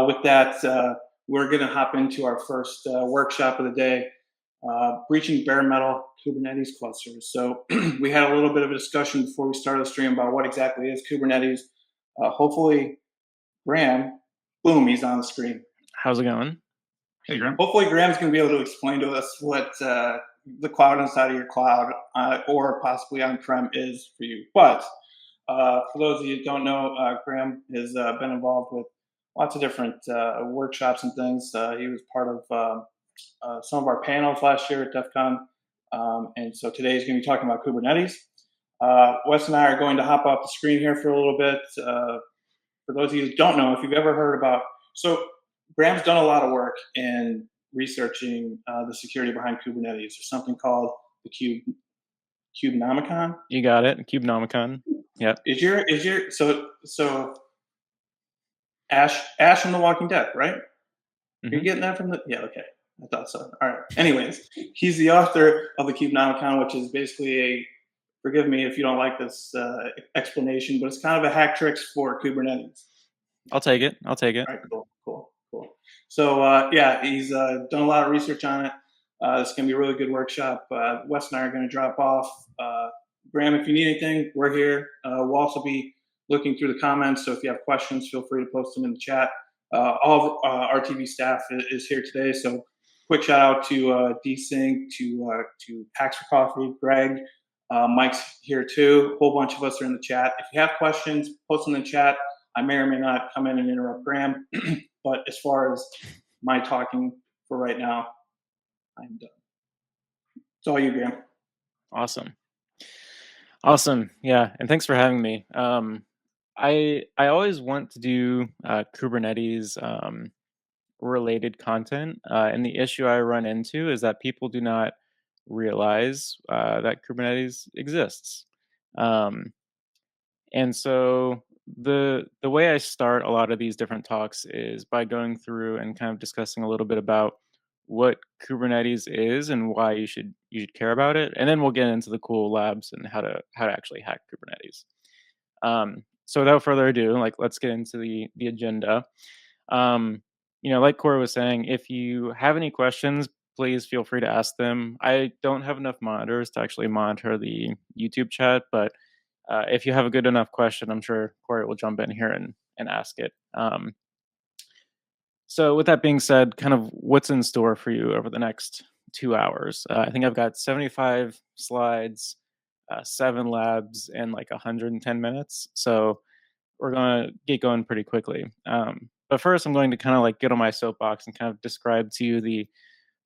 With that, we're going to hop into our first workshop of the day, breaching bare metal Kubernetes clusters. So we had a little bit of a discussion before we started the stream about what exactly is Kubernetes. Hopefully, Graham, boom, he's on the screen. How's it going? Hey, Graham. Hopefully, Graham's going to be able to explain to us what the cloud inside of your cloud or possibly on-prem is for you. But for those of you who don't know, Graham has been involved with lots of different workshops and things. He was part of some of our panels last year at DEF CON. And so today he's going to be talking about Kubernetes. Wes and I are going to hop off the screen here for a little bit. For those of you who don't know, if you've ever heard about, so Graham's done a lot of work in researching the security behind Kubernetes. There's something called the Kubenomicon. You got it, Kubenomicon. Yeah. Is your so Ash from The Walking Dead, right? Mm-hmm. You're getting that from the okay. I thought so. All right. Anyways, he's the author of the Kubenomicon, which is basically forgive me if you don't like this explanation, but it's kind of a hack tricks for Kubernetes. I'll take it. All right, cool. So he's done a lot of research on it. It's going to be a really good workshop. Wes and I are going to drop off. Graham, if you need anything, we're here. We'll also be looking through the comments, so if you have questions, feel free to post them in the chat. All of RTV staff is here today, so quick shout out to DSync, to Hacks for Coffee, Greg, Mike's here too. A whole bunch of us are in the chat. If you have questions, post them in the chat. I may or may not come in and interrupt Graham, but as far as my talking for right now, I'm done. It's all you, Graham. Awesome. Yeah, and thanks for having me. I always want to do Kubernetes related content, and the issue I run into is that people do not realize that Kubernetes exists. And so the way I start a lot of these different talks is by going through and kind of discussing a little bit about what Kubernetes is and why you should care about it, and then we'll get into the cool labs and how to actually hack Kubernetes. So without further ado, let's get into the agenda. Like Corey was saying, if you have any questions, please feel free to ask them. I don't have enough monitors to actually monitor the YouTube chat, but if you have a good enough question, I'm sure Corey will jump in here and ask it. So with that being said, kind of what's in store for you over the next 2 hours? I think I've got 75 slides, 7 labs, and 110 minutes. So we're going to get going pretty quickly. But first, I'm going to kind of get on my soapbox and kind of describe to you the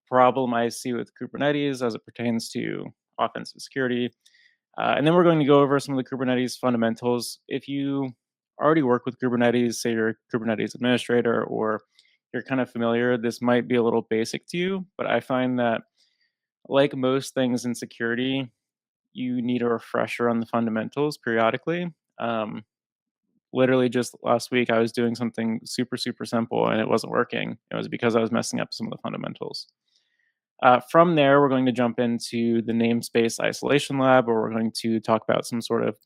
problem I see with Kubernetes as it pertains to offensive security. And then we're going to go over some of the Kubernetes fundamentals. If you already work with Kubernetes, say you're a Kubernetes administrator or you're kind of familiar, this might be a little basic to you, but I find that like most things in security, you need a refresher on the fundamentals periodically. Literally just last week, I was doing something super, super simple and it wasn't working. It was because I was messing up some of the fundamentals. From there, we're going to jump into the namespace isolation lab, where we're going to talk about some sort of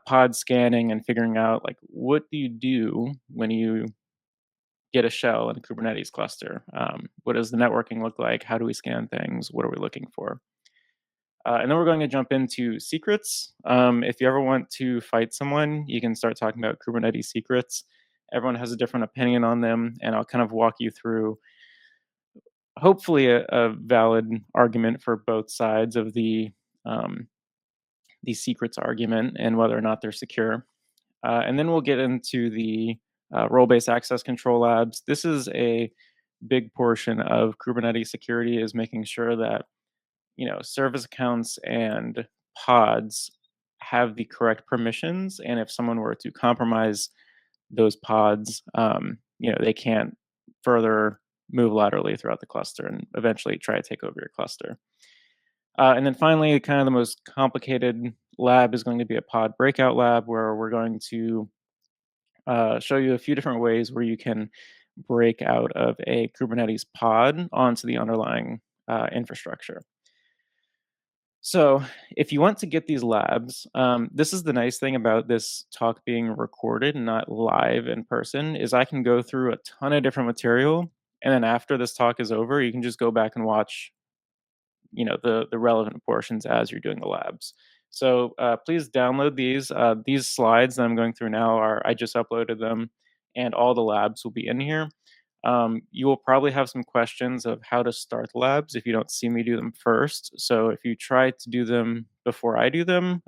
pod scanning and figuring out what do you do when you get a shell in a Kubernetes cluster? What does the networking look like? How do we scan things? What are we looking for? And then we're going to jump into secrets. If you ever want to fight someone, you can start talking about Kubernetes secrets. Everyone has a different opinion on them, and I'll kind of walk you through hopefully a valid argument for both sides of the secrets argument and whether or not they're secure. And then we'll get into the role-based access control labs. This is a big portion of Kubernetes security, is making sure that service accounts and pods have the correct permissions, and if someone were to compromise those pods, they can't further move laterally throughout the cluster and eventually try to take over your cluster. And then finally, kind of the most complicated lab is going to be a pod breakout lab, where we're going to show you a few different ways where you can break out of a Kubernetes pod onto the underlying infrastructure. So, if you want to get these labs, this is the nice thing about this talk being recorded and not live in person, is I can go through a ton of different material, and then after this talk is over, you can just go back and watch, the relevant portions as you're doing the labs. So please download these. These slides that I'm going through now are I just uploaded them, and all the labs will be in here. You will probably have some questions of how to start the labs if you don't see me do them first. So if you try to do them before I do them,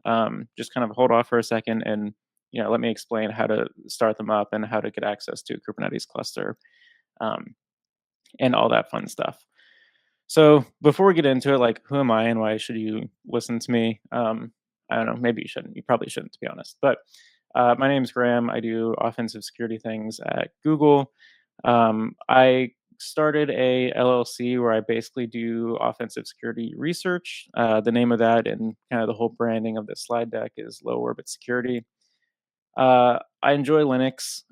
just kind of hold off for a second and let me explain how to start them up and how to get access to a Kubernetes cluster, um, and all that fun stuff. So before we get into it, like who am I and why should you listen to me? I don't know. Maybe you shouldn't. You probably shouldn't, to be honest. But my name is Graham. I do offensive security things at Google. I started a LLC where I basically do offensive security research. The name of that and kind of the whole branding of the slide deck is Low Orbit Security. I enjoy Linux.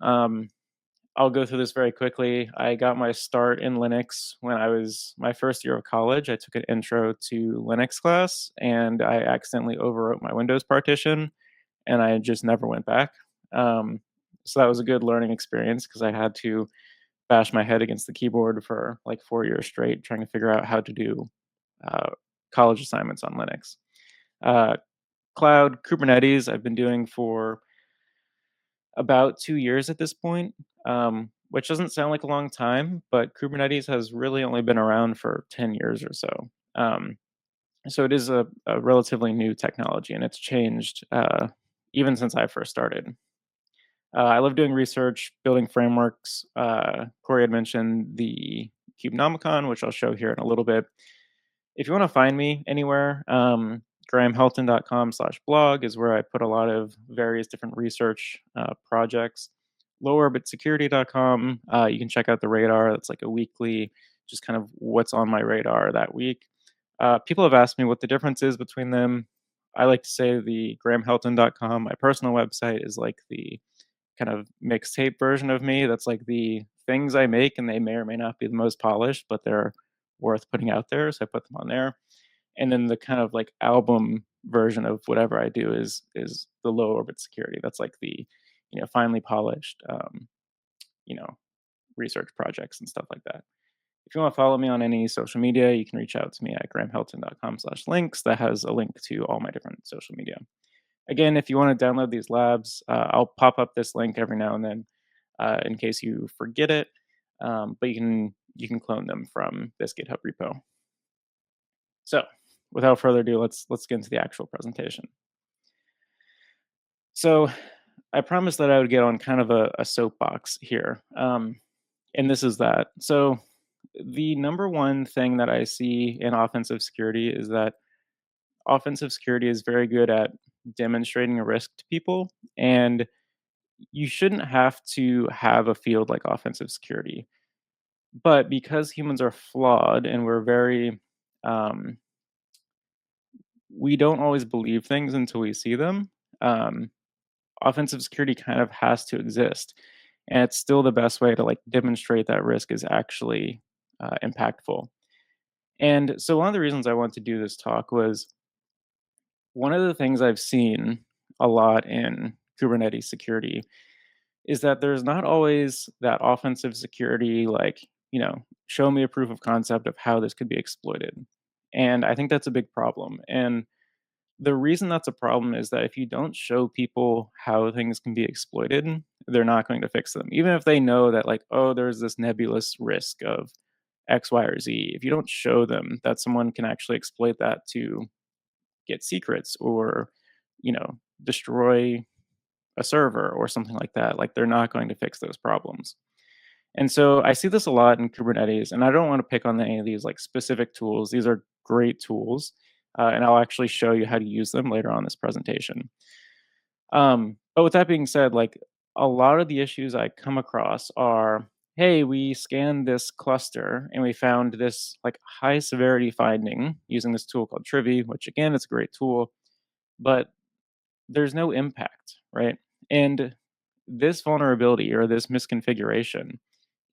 I'll go through this very quickly. I got my start in Linux when I was my first year of college. I took an intro to Linux class and I accidentally overwrote my Windows partition and I just never went back. Um, so that was a good learning experience because I had to bash my head against the keyboard for like 4 years straight trying to figure out how to do uh, college assignments on Linux. Uh, Cloud Kubernetes, I've been doing for about 2 years at this point, which doesn't sound like a long time, but Kubernetes has really only been around for 10 years or so. Um, so it is a relatively new technology, and it's changed even since I first started. I love doing research, building frameworks. Corey had mentioned the Kubenomicon, which I'll show here in a little bit. If you want to find me anywhere, grahamhelton.com/blog is where I put a lot of various different research projects. Loworbitsecurity.com, you can check out the radar. That's like a weekly, just kind of what's on my radar that week. People have asked me what the difference is between them. I like to say the grahamhelton.com, my personal website, is like the kind of mixtape version of me. That's like the things I make, and they may or may not be the most polished, but they're worth putting out there. So I put them on there. And then the kind of like album version of whatever I do is the low orbit security. That's like the finely polished you know research projects and stuff like that. If you want to follow me on any social media, you can reach out to me at grahamhelton.com/links. That has a link to all my different social media. Again, if you want to download these labs, I'll pop up this link every now and then in case you forget it. But you can clone them from this GitHub repo. So, without further ado, let's get into the actual presentation. So, I promised that I would get on kind of a soapbox here, and this is that. So, the number one thing that I see in offensive security is that offensive security is very good at demonstrating a risk to people, and you shouldn't have to have a field like offensive security. But because humans are flawed and we're very, um, we don't always believe things until we see them. Um, Offensive security kind of has to exist, and it's still the best way to like demonstrate that risk is actually impactful. And so, one of the reasons I wanted to do this talk was one of the things I've seen a lot in Kubernetes security is that there's not always that offensive security, like, show me a proof of concept of how this could be exploited. And I think that's a big problem. And the reason that's a problem is that if you don't show people how things can be exploited, they're not going to fix them. Even if they know that, like, oh, there's this nebulous risk of X, Y, or Z, if you don't show them that someone can actually exploit that to get secrets or, destroy a server or something like that, like they're not going to fix those problems. And so I see this a lot in Kubernetes, and I don't want to pick on any of these like specific tools. These are great tools, and I'll actually show you how to use them later on this presentation. But with that being said, like a lot of the issues I come across are, hey, we scanned this cluster and we found this like high severity finding using this tool called RTV, which again, it's a great tool, but there's no impact, right? And this vulnerability or this misconfiguration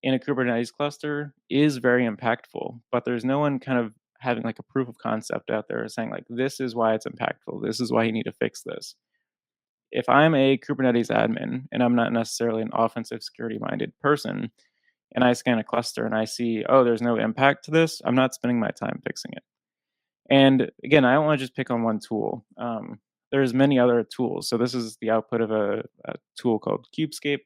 in a Kubernetes cluster is very impactful, but there's no one kind of having like a proof of concept out there saying like this is why it's impactful. This is why you need to fix this. If I'm a Kubernetes admin and I'm not necessarily an offensive security minded person and I scan a cluster and I see, oh, there's no impact to this, I'm not spending my time fixing it. And again, I don't want to just pick on one tool. There's many other tools. So this is the output of a tool called Kubescape.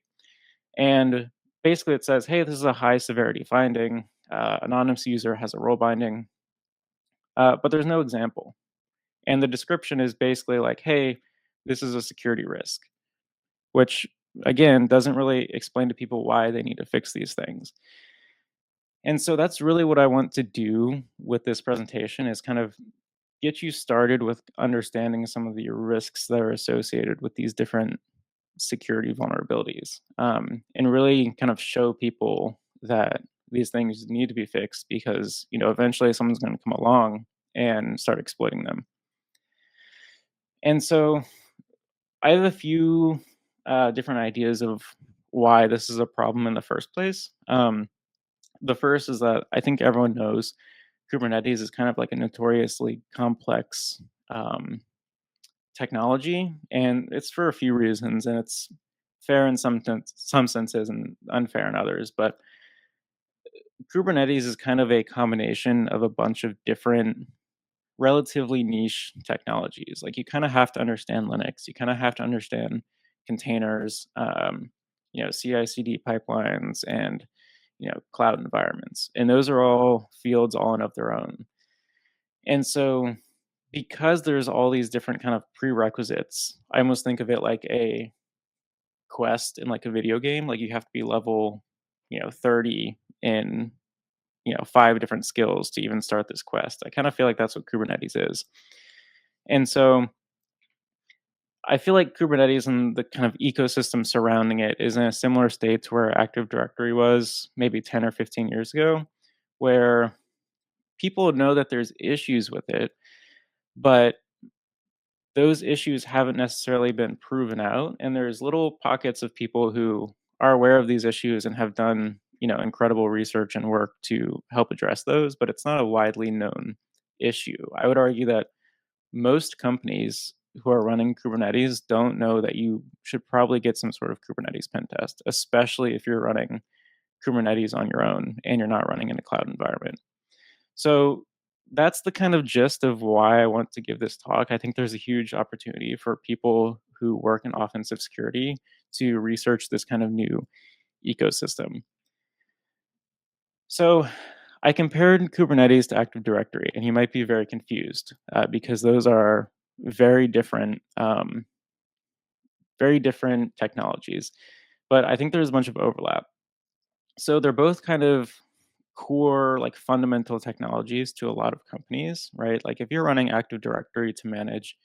And basically it says, hey, this is a high severity finding. Anonymous user has a role binding, but there's no example. And the description is basically like, hey, this is a security risk, which again doesn't really explain to people why they need to fix these things. And so that's really what I want to do with this presentation is kind of get you started with understanding some of the risks that are associated with these different security vulnerabilities, and really kind of show people that these things need to be fixed because eventually someone's going to come along and start exploiting them. And so I have a few different ideas of why this is a problem in the first place. The first is that I think everyone knows Kubernetes is kind of like a notoriously complex um, technology, and it's for a few reasons, and it's fair in some senses and unfair in others. But Kubernetes is kind of a combination of a bunch of different relatively niche technologies. Like you kind of have to understand Linux, you kind of have to understand containers, CI/CD pipelines, and cloud environments, and those are all fields all in of their own. And so because there's all these different kind of prerequisites, I almost think of it like a quest in like a video game. Like you have to be level 30 in five different skills to even start this quest. I kind of feel like that's what Kubernetes is. And so I feel like Kubernetes and the kind of ecosystem surrounding it is in a similar state to where Active Directory was maybe 10 or 15 years ago, where people know that there's issues with it, but those issues haven't necessarily been proven out. And there's little pockets of people who are aware of these issues and have done, incredible research and work to help address those, but it's not a widely known issue. I would argue that most companies who are running Kubernetes don't know that you should probably get some sort of Kubernetes pen test, especially if you're running Kubernetes on your own and you're not running in a cloud environment. So that's the kind of gist of why I want to give this talk. I think there's a huge opportunity for people who work in offensive security to research this kind of new ecosystem. So I compared Kubernetes to Active Directory, and you might be very confused because those are very different technologies. But I think there's a bunch of overlap. So they're both kind of core, like fundamental technologies to a lot of companies, right? Like if you're running Active Directory to manage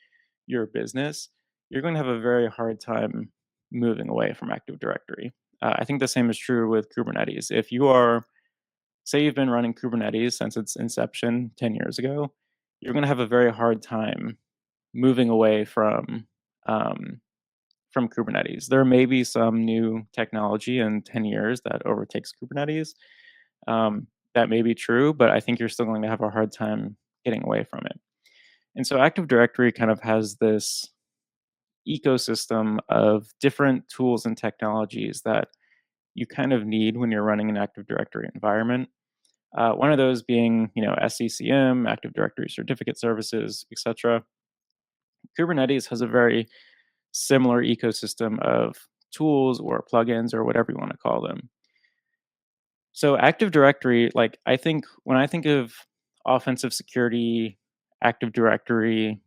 your business, you're going to have a very hard time moving away from Active Directory. I think the same is true with Kubernetes. If you are, say, you've been running Kubernetes since its inception 10 years ago, you're going to have a very hard time moving away from Kubernetes. There may be some new technology in 10 years that overtakes Kubernetes. That may be true, but I think you're still going to have a hard time getting away from it. And so Active Directory kind of has this ecosystem of different tools and technologies that you kind of need when you're running an Active Directory environment. One of those being, SCCM, Active Directory Certificate Services, etc. Kubernetes has a very similar ecosystem of tools or plugins or whatever you want to call them. So Active Directory, like when I think of offensive security Active Directory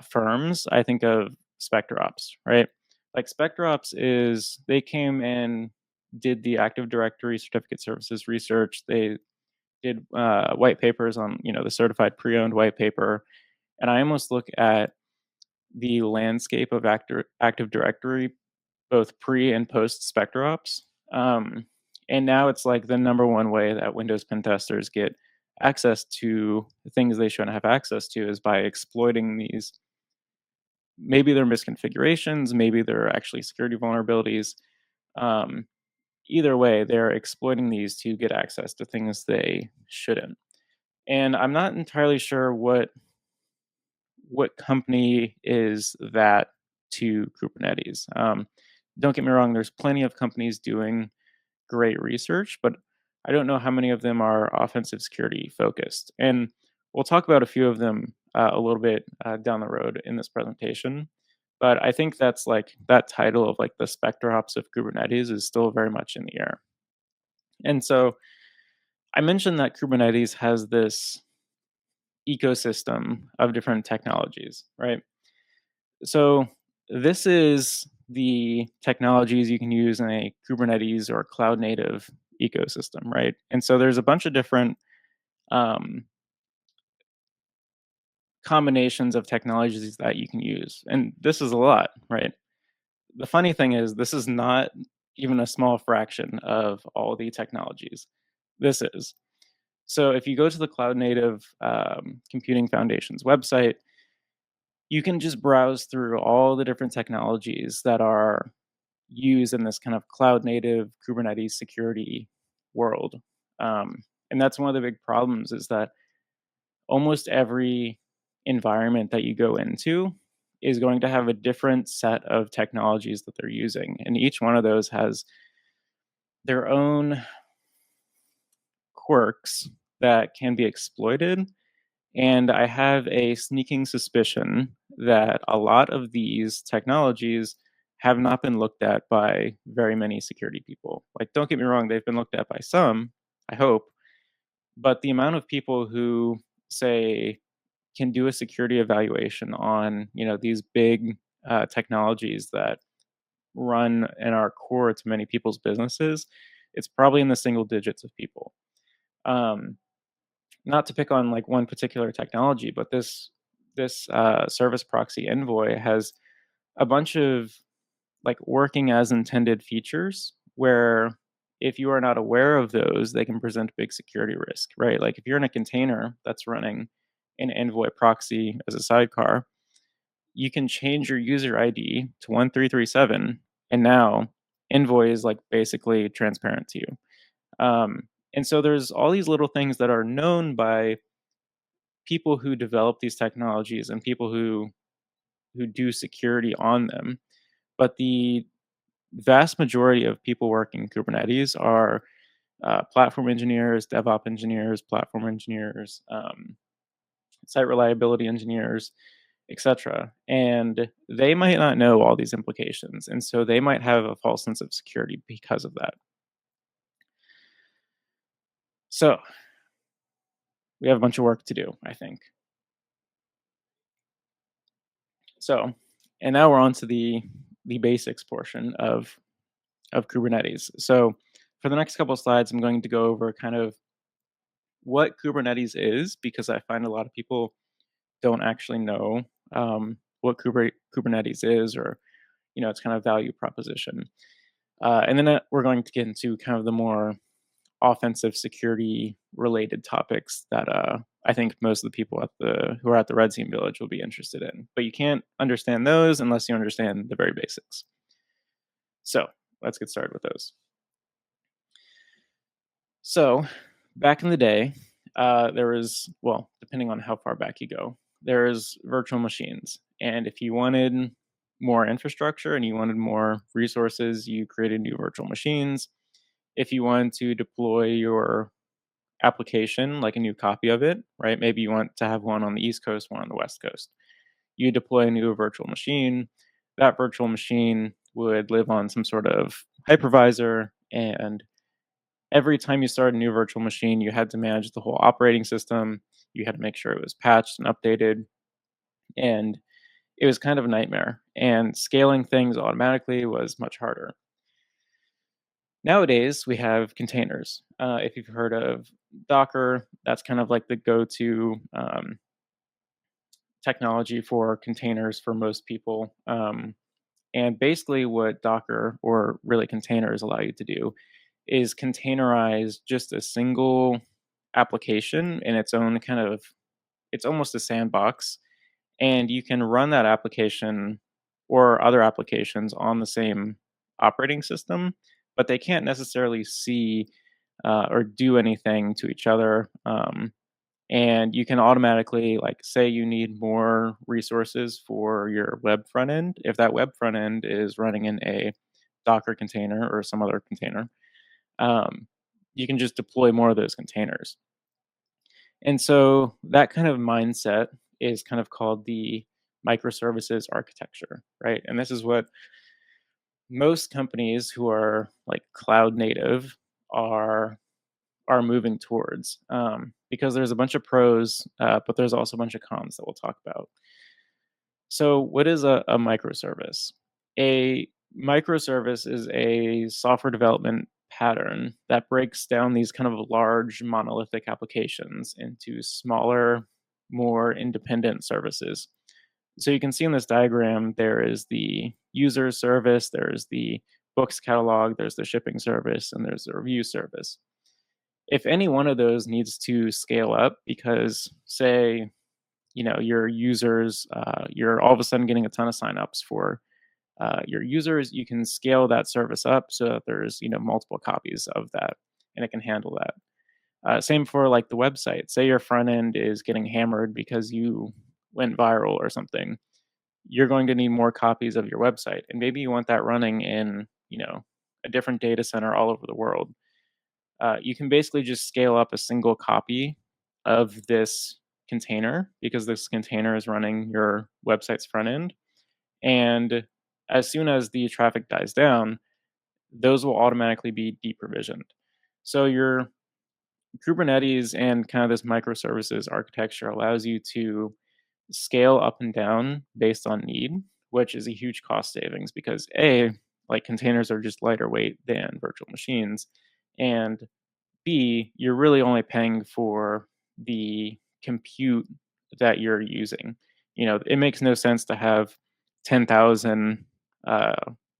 firms, I think of SpecterOps, right? Like SpecterOps is they came and did the Active Directory certificate services research. They did white papers on the certified pre-owned white paper, and I almost look at the landscape of Active Directory both pre and post SpecterOps. And now it's like the number one way that Windows pen testers get access to things they shouldn't have access to is by exploiting these. Maybe they're misconfigurations, maybe they're actually security vulnerabilities. Um, Either way, they're exploiting these to get access to things they shouldn't. And I'm not entirely sure what company is that to Kubernetes. Don't get me wrong, there's plenty of companies doing great research, but I don't know how many of them are offensive security focused. And we'll talk about a few of them a little bit down the road in this presentation. But I think that's like that title of like the specter ops of Kubernetes is still very much in the air. And so I mentioned that Kubernetes has this ecosystem of different technologies, right? So this is the technologies you can use in a Kubernetes or cloud native ecosystem, right? And so there's a bunch of different um, combinations of technologies that you can use, and this is a lot, right? The funny thing is, this is not even a small fraction of all the technologies. This is. So if you go to the Cloud Native Computing Foundation's website, you can just browse through all the different technologies that are used in this kind of cloud native Kubernetes security world. And that's one of the big problems is that almost every environment that you go into is going to have a different set of technologies that they're using. And each one of those has their own quirks that can be exploited. And I have a sneaking suspicion that a lot of these technologies have not been looked at by very many security people. Like, don't get me wrong, they've been looked at by some, I hope, but the amount of people who say can do a security evaluation on, these big technologies that run and are core to many people's businesses, it's probably in the single digits of people. Um, Not to pick on like one particular technology, but this service proxy envoy has a bunch of like working as intended features where if you are not aware of those, they can present big security risk, right? Like if you're in a container that's running an envoy proxy as a sidecar, you can change your user ID to 1337, and now envoy is like basically transparent to you. And so there's all these little things that are known by people who develop these technologies and people who do security on them. But the vast majority of people working Kubernetes are platform engineers, DevOps engineers, platform engineers, site reliability engineers, etc. And they might not know all these implications, and so they might have a false sense of security because of that. So we have a bunch of work to do, I think. So, and now we're on to the basics portion of Kubernetes. So for the next couple of slides, I'm going to go over kind of what Kubernetes is because I find a lot of people don't actually know what Kubernetes is or its kind of value proposition. And then we're going to get into kind of the more offensive security related topics that I think most of the people who are at the Red Team Village will be interested in. But you can't understand those unless you understand the very basics. So let's get started with those. So back in the day, there was, well, depending on how far back you go, there's virtual machines. And if you wanted more infrastructure and you wanted more resources, you created new virtual machines. If you wanted to deploy your application, like a new copy of it, right? Maybe you want to have one on the East Coast, one on the West Coast. You deploy a new virtual machine. That virtual machine would live on some sort of hypervisor, and every time you start a new virtual machine, you had to manage the whole operating system. You had to make sure it was patched and updated. And it was kind of a nightmare. And scaling things automatically was much harder. Nowadays, we have containers. If you've heard of Docker, that's kind of like the go to technology for containers for most people. And basically, what Docker or really containers allow you to do is containerize just a single application in its own kind of, it's almost a sandbox, and you can run that application or other applications on the same operating system, but they can't necessarily see or do anything to each other. And you can automatically, like, say you need more resources for your web front end. If that web front end is running in a Docker container or some other container, um, you can just deploy more of those containers. And so that kind of mindset is kind of called the microservices architecture, right? And this is what most companies who are like cloud native are moving towards, because there's a bunch of pros, but there's also a bunch of cons that we'll talk about. So, what is a microservice? A microservice is a software development pattern that breaks down these kind of large monolithic applications into smaller, more independent services. So, you can see in this diagram, there is the user service, there's the books catalog, there's the shipping service, and there's the review service. If any one of those needs to scale up because, say, your users, you're all of a sudden getting a ton of signups for your users, you can scale that service up so that there's multiple copies of that, and it can handle that. Same for like the website. Say your front end is getting hammered because you went viral or something. You're going to need more copies of your website, and maybe you want that running in a different data center all over the world. You can basically just scale up a single copy of this container because this container is running your website's front end. And as soon as the traffic dies down, those will automatically be deprovisioned. So your Kubernetes and kind of this microservices architecture allows you to scale up and down based on need, which is a huge cost savings because A, like containers are just lighter weight than virtual machines. And B, you're really only paying for the compute that you're using. It makes no sense to have 10,000 uh,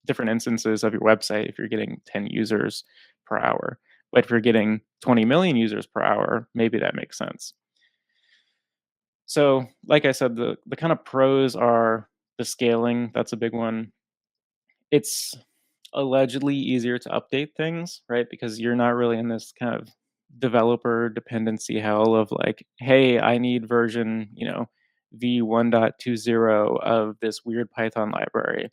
different instances of your website if you're getting 10 users per hour. But if you're getting 20 million users per hour, maybe that makes sense. So, like I said, the kind of pros are the scaling. That's a big one. It's allegedly easier to update things, right? Because you're not really in this kind of developer dependency hell of like, hey, I need version, v1.20 of this weird Python library,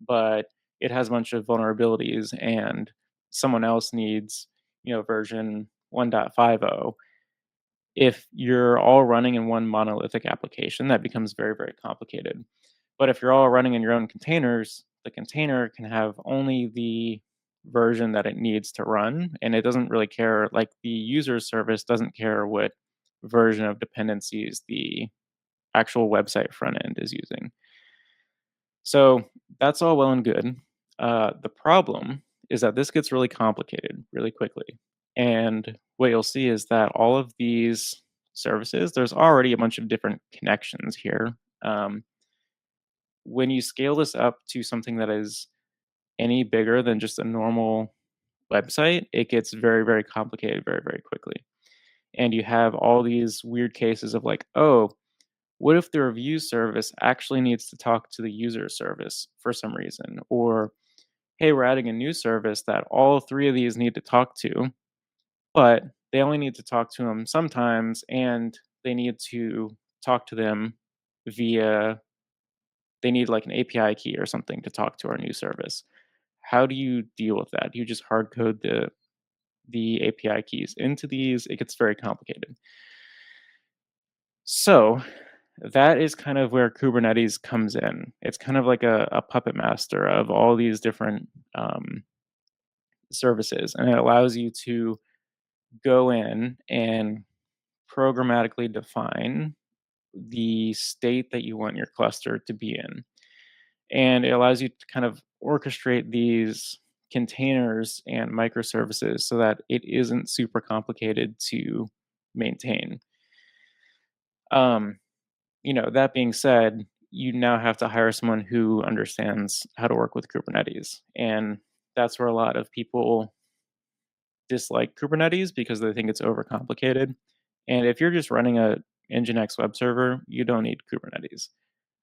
but it has a bunch of vulnerabilities and someone else needs, version 1.50. If you're all running in one monolithic application, that becomes very, very complicated. But if you're all running in your own containers, the container can have only the version that it needs to run, and it doesn't really care. Like the user service doesn't care what version of dependencies the actual website front end is using. So that's all well and good. The problem is that this gets really complicated really quickly. And what you'll see is that all of these services, there's already a bunch of different connections here. Um, when you scale this up to something that is any bigger than just a normal website, it gets very, very complicated very, very quickly. And you have all these weird cases of like, oh, what if the review service actually needs to talk to the user service for some reason? Or, hey, we're adding a new service that all three of these need to talk to, but they only need to talk to them sometimes, and they need to talk to them via, they need like an API key or something to talk to our new service. How do you deal with that? Do you just hard code the API keys into these? It gets very complicated. So that is kind of where Kubernetes comes in. It's kind of like a puppet master of all these different services, and it allows you to go in and programmatically define the state that you want your cluster to be in. And it allows you to kind of orchestrate these containers and microservices so that it isn't super complicated to maintain. Um, that being said, you now have to hire someone who understands how to work with Kubernetes. And that's where a lot of people dislike Kubernetes because they think it's overcomplicated. And if you're just running a Nginx web server, you don't need Kubernetes.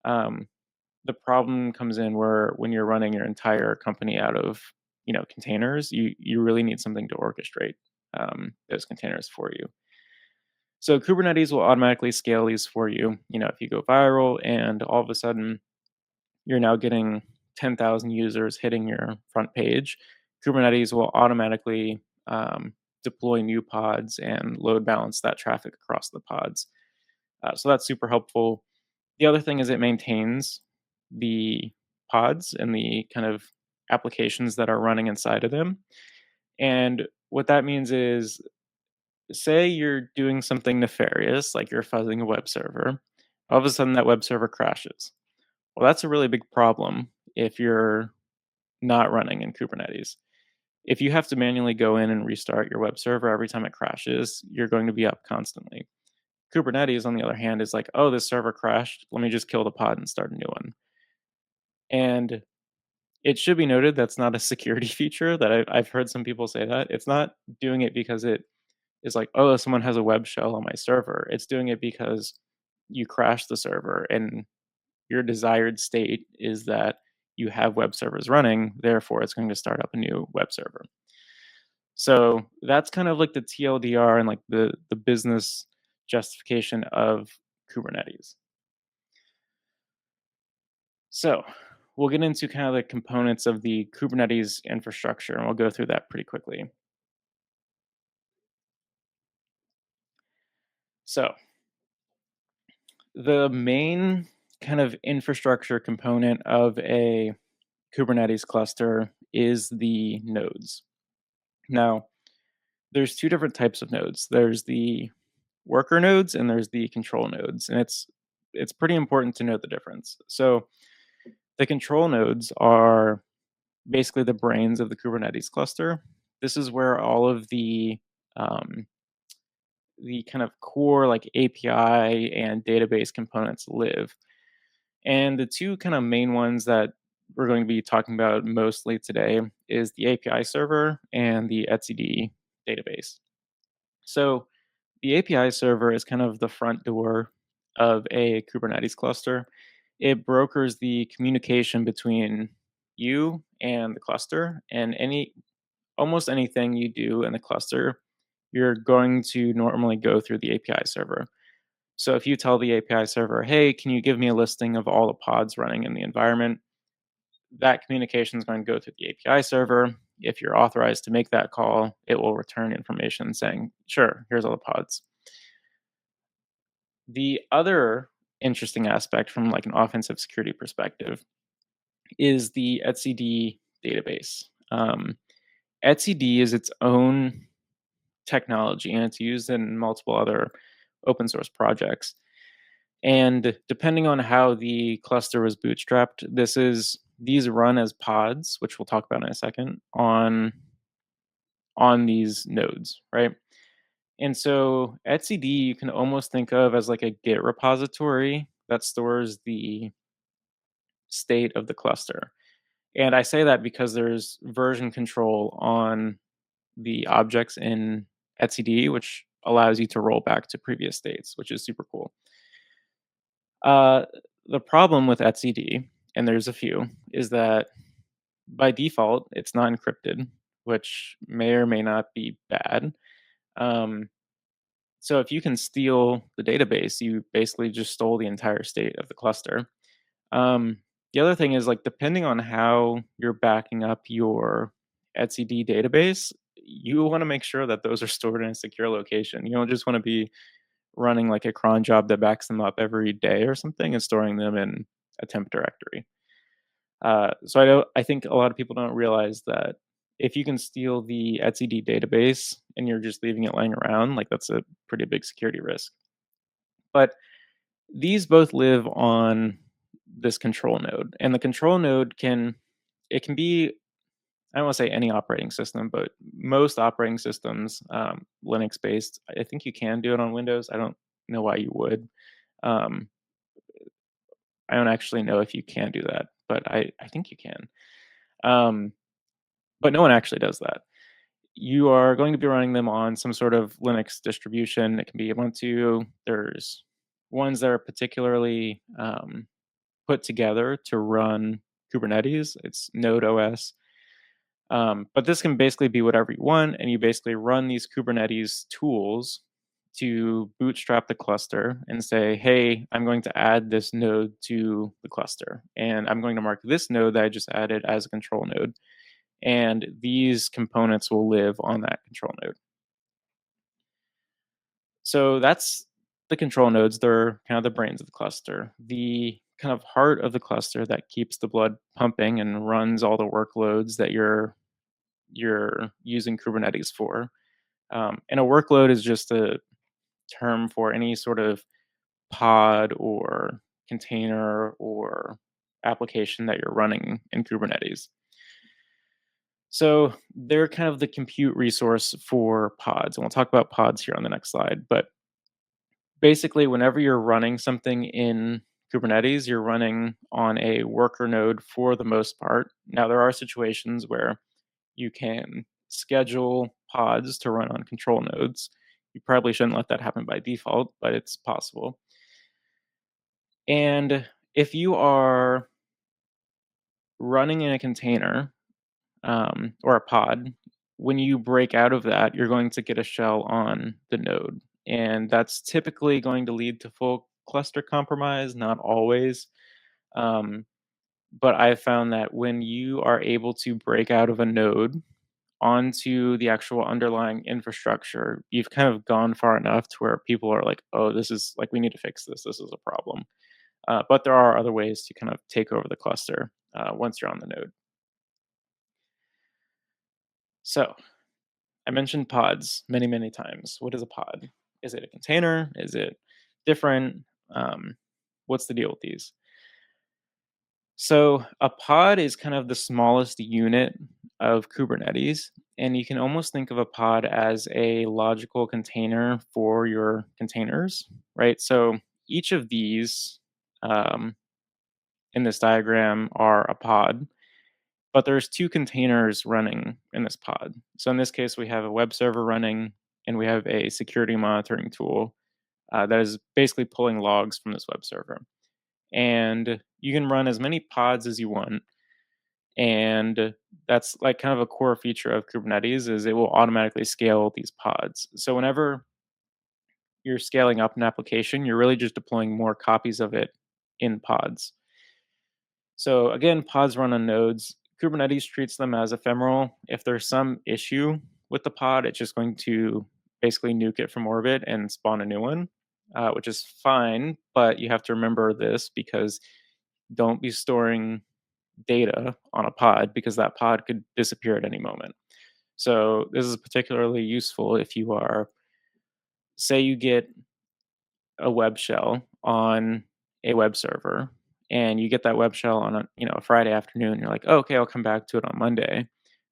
Um, the problem comes in where when you're running your entire company out of containers, you really need something to orchestrate those containers for you. So Kubernetes will automatically scale these for you. If you go viral and all of a sudden you're now getting 10,000 users hitting your front page, Kubernetes will automatically deploy new pods and load balance that traffic across the pods. So that's super helpful. The other thing is it maintains the pods and the kind of applications that are running inside of them. And what that means is, say you're doing something nefarious, like you're fuzzing a web server, all of a sudden that web server crashes. Well, that's a really big problem if you're not running in Kubernetes. If you have to manually go in and restart your web server every time it crashes, you're going to be up constantly. Kubernetes, on the other hand, is like, oh, this server crashed. Let me just kill the pod and start a new one. And it should be noted that's not a security feature that I've heard some people say that. It's not doing it because it is like, oh, someone has a web shell on my server. It's doing it because you crashed the server and your desired state is that you have web servers running. Therefore, it's going to start up a new web server. So that's kind of like the TLDR and like the business justification of Kubernetes. So we'll get into kind of the components of the Kubernetes infrastructure, and we'll go through that pretty quickly. So the main kind of infrastructure component of a Kubernetes cluster is the nodes. Now, there's two different types of nodes. There's the worker nodes and there's the control nodes, and it's pretty important to know the difference. So the control nodes are basically the brains of the Kubernetes cluster. This is where all of the kind of core like API and database components live. And the two kind of main ones that we're going to be talking about mostly today is the API server and the etcd database. So the API server is kind of the front door of a Kubernetes cluster. It brokers the communication between you and the cluster, and almost anything you do in the cluster, you're going to normally go through the API server. So if you tell the API server, hey, can you give me a listing of all the pods running in the environment? That communication is going to go through the API server. If you're authorized to make that call, it will return information saying, sure, here's all the pods. The other interesting aspect from like an offensive security perspective is the etcd database. Etcd is its own technology and it's used in multiple other open source projects. And depending on how the cluster was bootstrapped, these run as pods, which we'll talk about in a second, on these nodes, right? And so etcd you can almost think of as like a Git repository that stores the state of the cluster. And I say that because there's version control on the objects in etcd, which allows you to roll back to previous states, which is super cool. The problem with etcd, and there's a few, is that by default it's not encrypted, which may or may not be bad. Um, so if you can steal the database, you basically just stole the entire state of the cluster. Um, the other thing is like depending on how you're backing up your etcd database, you want to make sure that those are stored in a secure location. You don't just want to be running like a cron job that backs them up every day or something and storing them in a temp directory. So I think a lot of people don't realize that if you can steal the etcd database and you're just leaving it laying around, like that's a pretty big security risk. But these both live on this control node, and the control node can be, I don't want to say any operating system, but most operating systems, Linux based. I think you can do it on Windows. I don't know why you would. Um, I don't actually know if you can do that, but I think you can. Um, but no one actually does that. You are going to be running them on some sort of Linux distribution. It can be Ubuntu. There's ones that are particularly put together to run Kubernetes. It's Node OS. But this can basically be whatever you want, and you basically run these Kubernetes tools to bootstrap the cluster and say, hey, I'm going to add this node to the cluster. And I'm going to mark this node that I just added as a control node. And these components will live on that control node. So that's the control nodes. They're kind of the brains of the cluster. The kind of heart of the cluster that keeps the blood pumping and runs all the workloads that you're using Kubernetes for. And a workload is just a term for any sort of pod or container or application that you're running in Kubernetes. So they're kind of the compute resource for pods. And we'll talk about pods here on the next slide. But basically, whenever you're running something in Kubernetes, you're running on a worker node for the most part. Now, there are situations where you can schedule pods to run on control nodes. You probably shouldn't let that happen by default, but it's possible. And if you are running in a container or a pod, when you break out of that, you're going to get a shell on the node. And that's typically going to lead to full cluster compromise, not always. Um, but I've found that when you are able to break out of a node onto the actual underlying infrastructure, you've kind of gone far enough to where people are like, oh, this is like, we need to fix this. This is a problem. But there are other ways to kind of take over the cluster once you're on the node. So I mentioned pods many, many times. What is a pod? Is it a container? Is it different? What's the deal with these? So a pod is kind of the smallest unit of Kubernetes, and you can almost think of a pod as a logical container for your containers, right? So each of these um, in this diagram are a pod, but there's two containers running in this pod. So in this case, we have a web server running, and we have a security monitoring tool that is basically pulling logs from this web server. And you can run as many pods as you want. And that's like kind of a core feature of Kubernetes is it will automatically scale these pods. So whenever you're scaling up an application, you're really just deploying more copies of it in pods. So again, pods run on nodes. Kubernetes treats them as ephemeral. If there's some issue with the pod, it's just going to basically nuke it from orbit and spawn a new one, which is fine. But you have to remember this because don't be storing data on a pod because that pod could disappear at any moment. So this is particularly useful if you are, say, you get a web shell on a web server and you get that web shell on a Friday afternoon. You're like, oh, okay, I'll come back to it on Monday.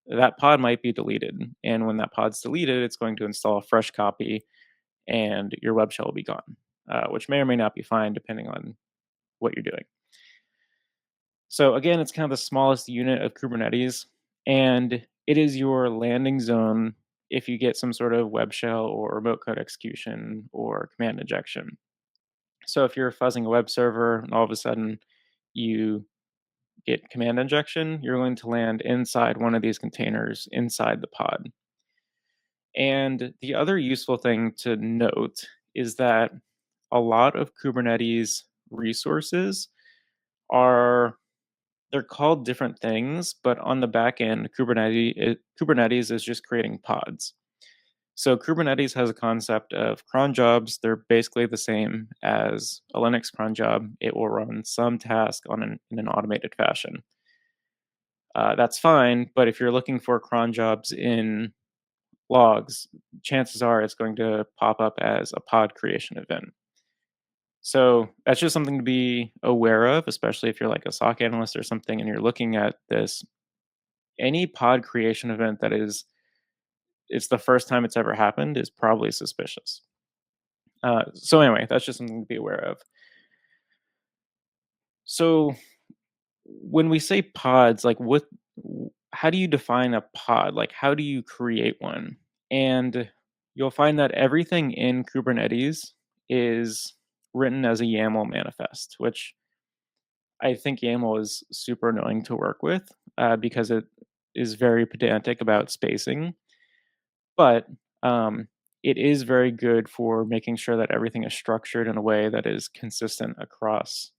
That pod might be deleted, and when that pod's deleted, it's going to install a fresh copy, and your web shell will be gone, which may or may not be fine depending on what you're doing. So again, it's kind of the smallest unit of Kubernetes, and it is your landing zone if you get some sort of web shell or remote code execution or command injection. So if you're fuzzing a web server and all of a sudden you get command injection, you're going to land inside one of these containers inside the pod. And the other useful thing to note is that a lot of Kubernetes resources are they're called different things, but on the back end, Kubernetes is just creating pods. So Kubernetes has a concept of cron jobs. They're basically the same as a Linux cron job. It will run some task in an automated fashion. That's fine, but if you're looking for cron jobs in logs, chances are it's going to pop up as a pod creation event. So that's just something to be aware of, especially if you're like a SOC analyst or something and you're looking at this. Any pod creation event that is it's the first time it's ever happened is probably suspicious. So anyway, that's just something to be aware of. So when we say pods, like how do you define a pod? Like how do you create one? And you'll find that everything in Kubernetes is written as a YAML manifest, which I think YAML is super annoying to work with because it is very pedantic about spacing. But it is very good for making sure that everything is structured in a way that is consistent across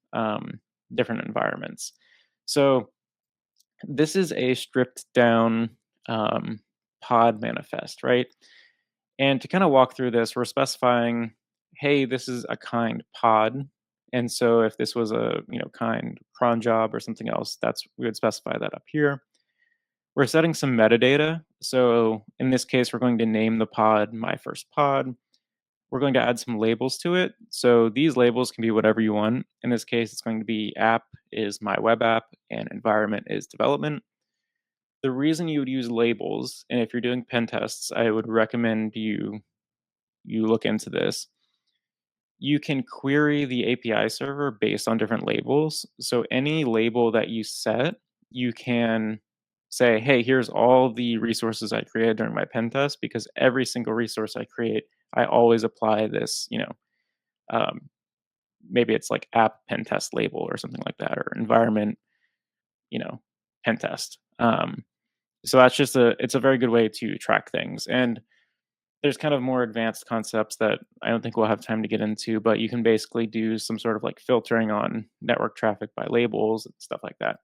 different environments. So this is a stripped down um, pod manifest, right? And to kind of walk through this, we're specifying, hey, this is a kind pod. And so if this was a kind cron job or something else, that's we would specify that up here. We're setting some metadata. So in this case, we're going to name the pod my first pod. We're going to add some labels to it. So these labels can be whatever you want. In this case, it's going to be app is my web app and environment is development. The reason you would use labels, and if you're doing pen tests, I would recommend you look into this. You can query the API server based on different labels. So any label that you set, you can say, hey, here's all the resources I created during my pen test, because every single resource I create, I always apply this, um, maybe it's like app pen test label or something like that, or environment, you know, pen test. So that's just it's a very good way to track things. And there's kind of more advanced concepts that I don't think we'll have time to get into, but you can basically do some sort of like filtering on network traffic by labels and stuff like that.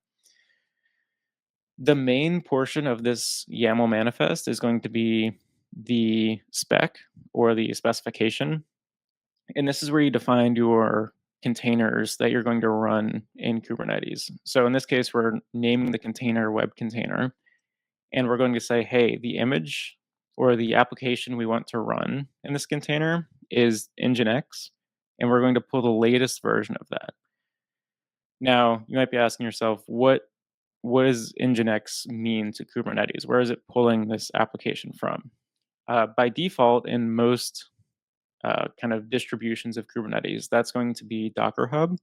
The main portion of this YAML manifest is going to be the spec or the specification. And this is where you define your containers that you're going to run in Kubernetes. So in this case, we're naming the container web container, and we're going to say, hey, the image or the application we want to run in this container is Nginx, and we're going to pull the latest version of that. Now, you might be asking yourself, what does Nginx mean to Kubernetes? Where is it pulling this application from? By default, in most kind of distributions of Kubernetes, that's going to be Docker Hub,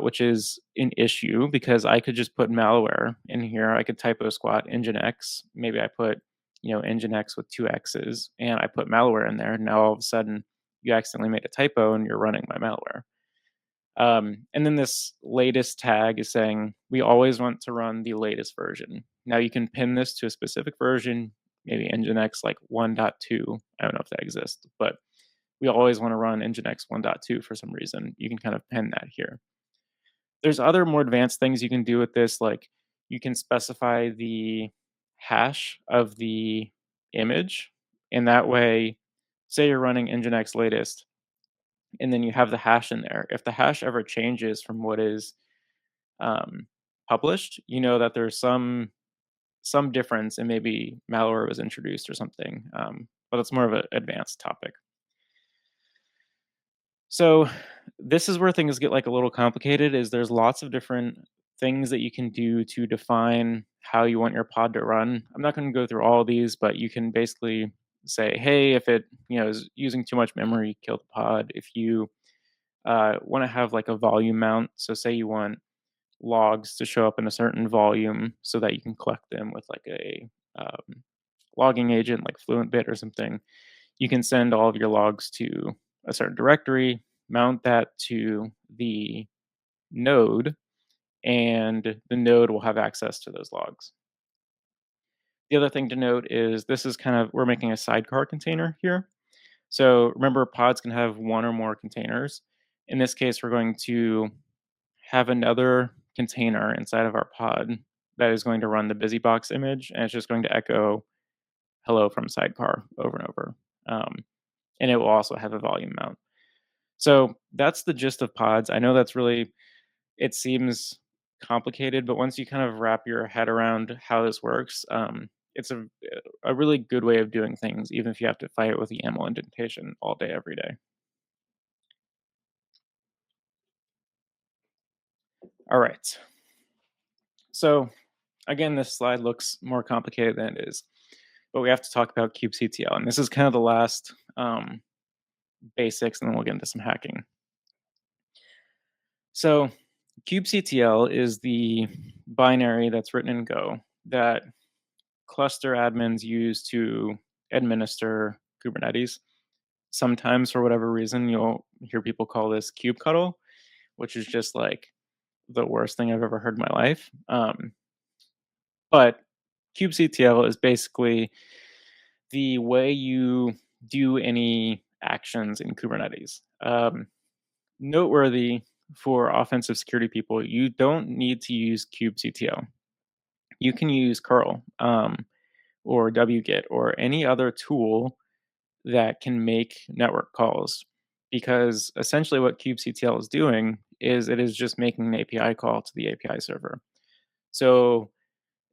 which is an issue because I could just put malware in here. I could typo squat Nginx. Maybe I put, Nginx with two X's, and I put malware in there. Now all of a sudden, you accidentally made a typo and you're running my malware. And then this latest tag is saying we always want to run the latest version. Now you can pin this to a specific version, maybe Nginx like 1.2. I don't know if that exists, but we always want to run Nginx 1.2 for some reason. You can kind of pin that here. There's other more advanced things you can do with this, like you can specify the hash of the image, and that way, say you're running Nginx latest, and then you have the hash in there. If the hash ever changes from what is um, published, you know that there's some difference, and maybe malware was introduced or something. But it's more of an advanced topic. So this is where things get like a little complicated. Is there's lots of different things that you can do to define how you want your pod to run. I'm not going to go through all of these, but you can basically say, hey, if it is using too much memory, kill the pod. If you want to have like a volume mount, so say you want logs to show up in a certain volume so that you can collect them with like a logging agent like FluentBit or something. You can send all of your logs to a certain directory, mount that to the node, and the node will have access to those logs. The other thing to note is this is kind of, we're making a sidecar container here. So remember, pods can have one or more containers. In this case, we're going to have another container inside of our pod that is going to run the busybox image, and it's just going to echo hello from sidecar over and over. And it will also have a volume mount. So that's the gist of pods. I know that's really, it seems complicated, but once you kind of wrap your head around how this works, it's a really good way of doing things, even if you have to fight it with the YAML indentation all day, every day. All right. So again, this slide looks more complicated than it is, but we have to talk about kubectl, and this is kind of the last basics, and then we'll get into some hacking. So kubectl is the binary that's written in Go that cluster admins use to administer Kubernetes. Sometimes, for whatever reason, you'll hear people call this kubectl, which is just like the worst thing I've ever heard in my life. But kubectl is basically the way you do any actions in Kubernetes. Noteworthy for offensive security people, you don't need to use kubectl. You can use curl or wget or any other tool that can make network calls, because essentially what kubectl is doing is it is just making an API call to the API server. So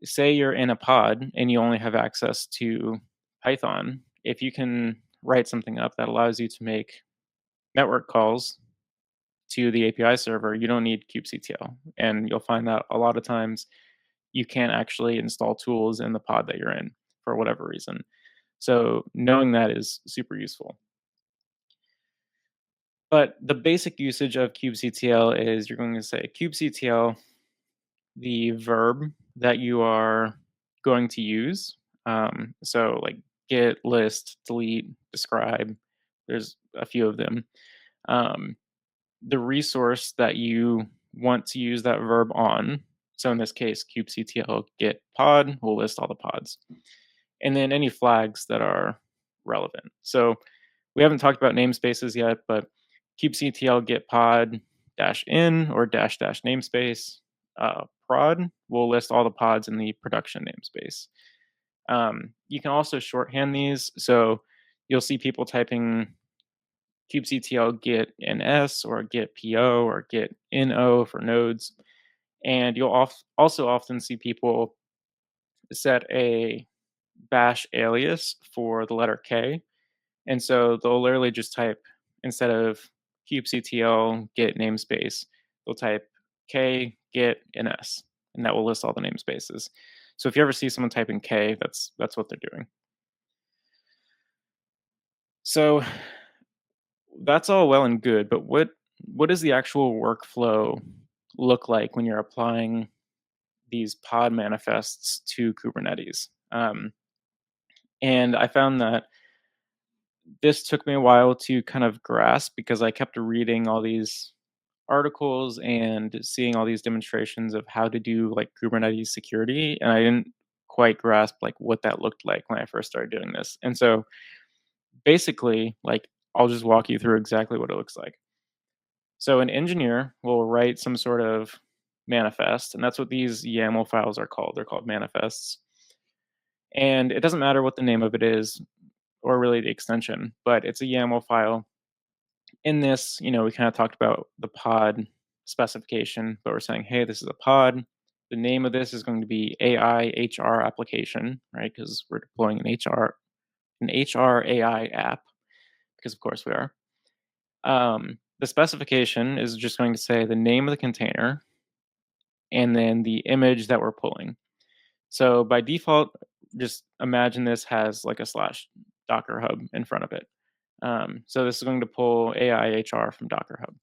say you're in a pod and you only have access to Python, if you can write something up that allows you to make network calls to the API server, you don't need kubectl. And you'll find that a lot of times you can't actually install tools in the pod that you're in for whatever reason. So knowing that is super useful. But the basic usage of kubectl is you're going to say kubectl, the verb that you are going to use. So like get, list, delete, describe. There's a few of them. Um, the resource that you want to use that verb on. So in this case, kubectl get pod will list all the pods, and then any flags that are relevant. So we haven't talked about namespaces yet, but kubectl get pod dash in or dash dash namespace prod will list all the pods in the production namespace. You can also shorthand these. So you'll see people typing kubectl get ns or get po or get no for nodes. And you'll also often see people set a bash alias for the letter K. And so they'll literally just type, instead of kubectl get namespace, they'll type K get ns, and that will list all the namespaces. So if you ever see someone typing K, that's what they're doing. So that's all well and good, but what does the actual workflow look like when you're applying these pod manifests to Kubernetes? And I found that this took me a while to kind of grasp, because I kept reading all these articles and seeing all these demonstrations of how to do like Kubernetes security, and I didn't quite grasp like what that looked like when I first started doing this. And so basically, like, I'll just walk you through exactly what it looks like. So an engineer will write some sort of manifest, and that's what these YAML files are called. They're called manifests. And it doesn't matter what the name of it is or really the extension, but it's a YAML file. In this, we kind of talked about the pod specification, but we're saying, hey, this is a pod. The name of this is going to be AI HR application, right? Because we're deploying an HR AI app, because of course we are. The specification is just going to say the name of the container and then the image that we're pulling. So by default, just imagine this has like a slash Docker Hub in front of it. So this is going to pull AI HR from Docker Hub.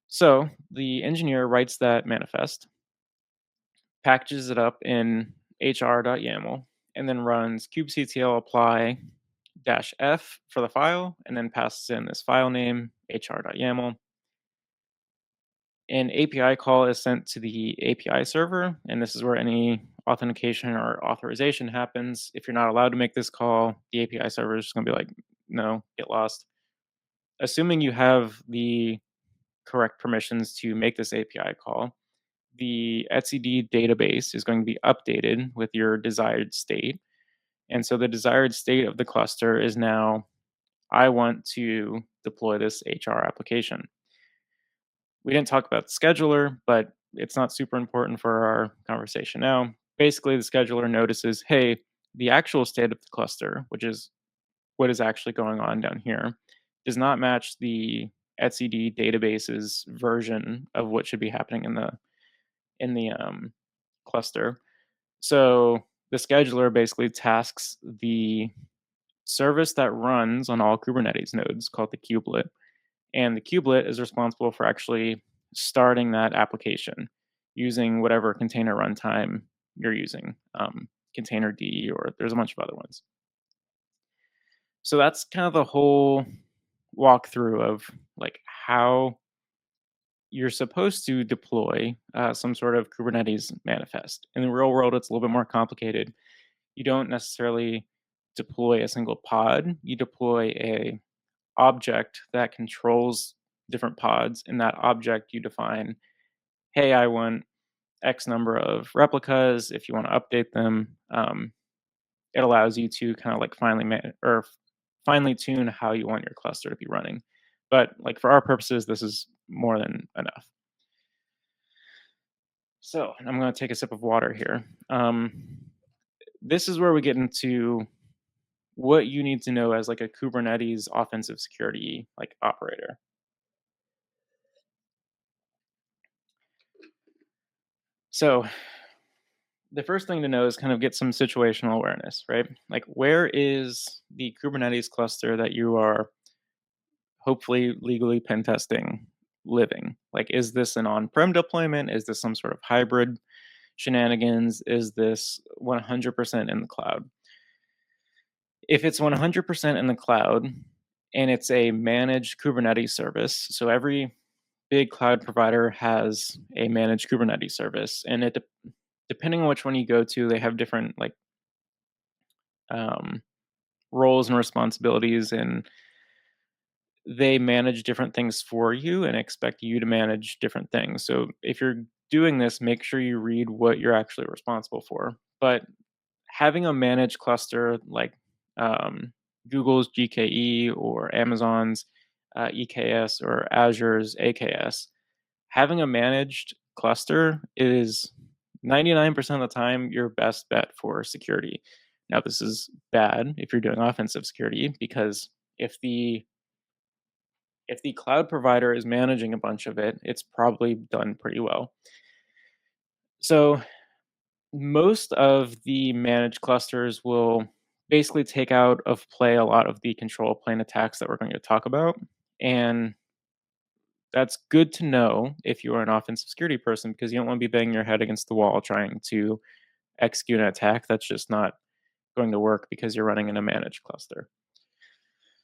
So the engineer writes that manifest, packages it up in hr.yaml, and then runs kubectl apply -f for the file, and then passes in this file name, hr.yaml. An API call is sent to the API server, and this is where any authentication or authorization happens. If you're not allowed to make this call, the API server is just going to be like, no, get lost. Assuming you have the correct permissions to make this API call, the etcd database is going to be updated with your desired state. And so the desired state of the cluster is now, I want to deploy this HR application. We didn't talk about the scheduler, but it's not super important for our conversation now. Basically, the scheduler notices, hey, the actual state of the cluster, which is what is actually going on down here, does not match the etcd database's version of what should be happening in the cluster. So the scheduler basically tasks the service that runs on all Kubernetes nodes, called the kubelet, and the kubelet is responsible for actually starting that application using whatever container runtime you're using, container D, or there's a bunch of other ones. So that's kind of the whole walkthrough of like how you're supposed to deploy some sort of Kubernetes manifest. In the real world, it's a little bit more complicated. You don't necessarily deploy a single pod. You deploy a object that controls different pods. In that object, you define, hey, I want X number of replicas. If you want to update them, it allows you to kind of like finely tune how you want your cluster to be running. But like for our purposes, this is more than enough. So I'm going to take a sip of water here. This is where we get into what you need to know as like a Kubernetes offensive security like operator. So the first thing to know is kind of get some situational awareness, right? Like where is the Kubernetes cluster that you are hopefully legally pen testing living? Like, is this an on-prem deployment? Is this some sort of hybrid shenanigans? Is this 100% in the cloud? If it's 100% in the cloud and it's a managed Kubernetes service, so every big cloud provider has a managed Kubernetes service, and depending on which one you go to, they have different like um, roles and responsibilities, and they manage different things for you and expect you to manage different things. So if you're doing this, make sure you read what you're actually responsible for. But having a managed cluster like Google's GKE or Amazon's EKS or Azure's AKS, having a managed cluster is 99% of the time your best bet for security. Now, this is bad if you're doing offensive security, because if the cloud provider is managing a bunch of it, it's probably done pretty well. So most of the managed clusters will basically take out of play a lot of the control plane attacks that we're going to talk about. And that's good to know if you are an offensive security person, because you don't want to be banging your head against the wall trying to execute an attack that's just not going to work because you're running in a managed cluster.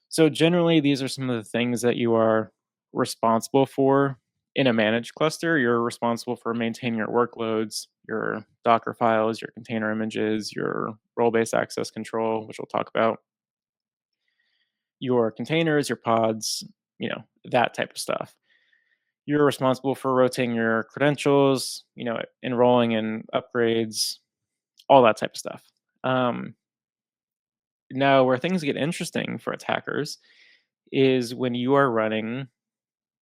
So generally, these are some of the things that you are responsible for in a managed cluster. You're responsible for maintaining your workloads, your Docker files, your container images, your role-based access control, which we'll talk about, your containers, your pods, that type of stuff. You're responsible for rotating your credentials, enrolling in upgrades, all that type of stuff. Now, where things get interesting for attackers is when you are running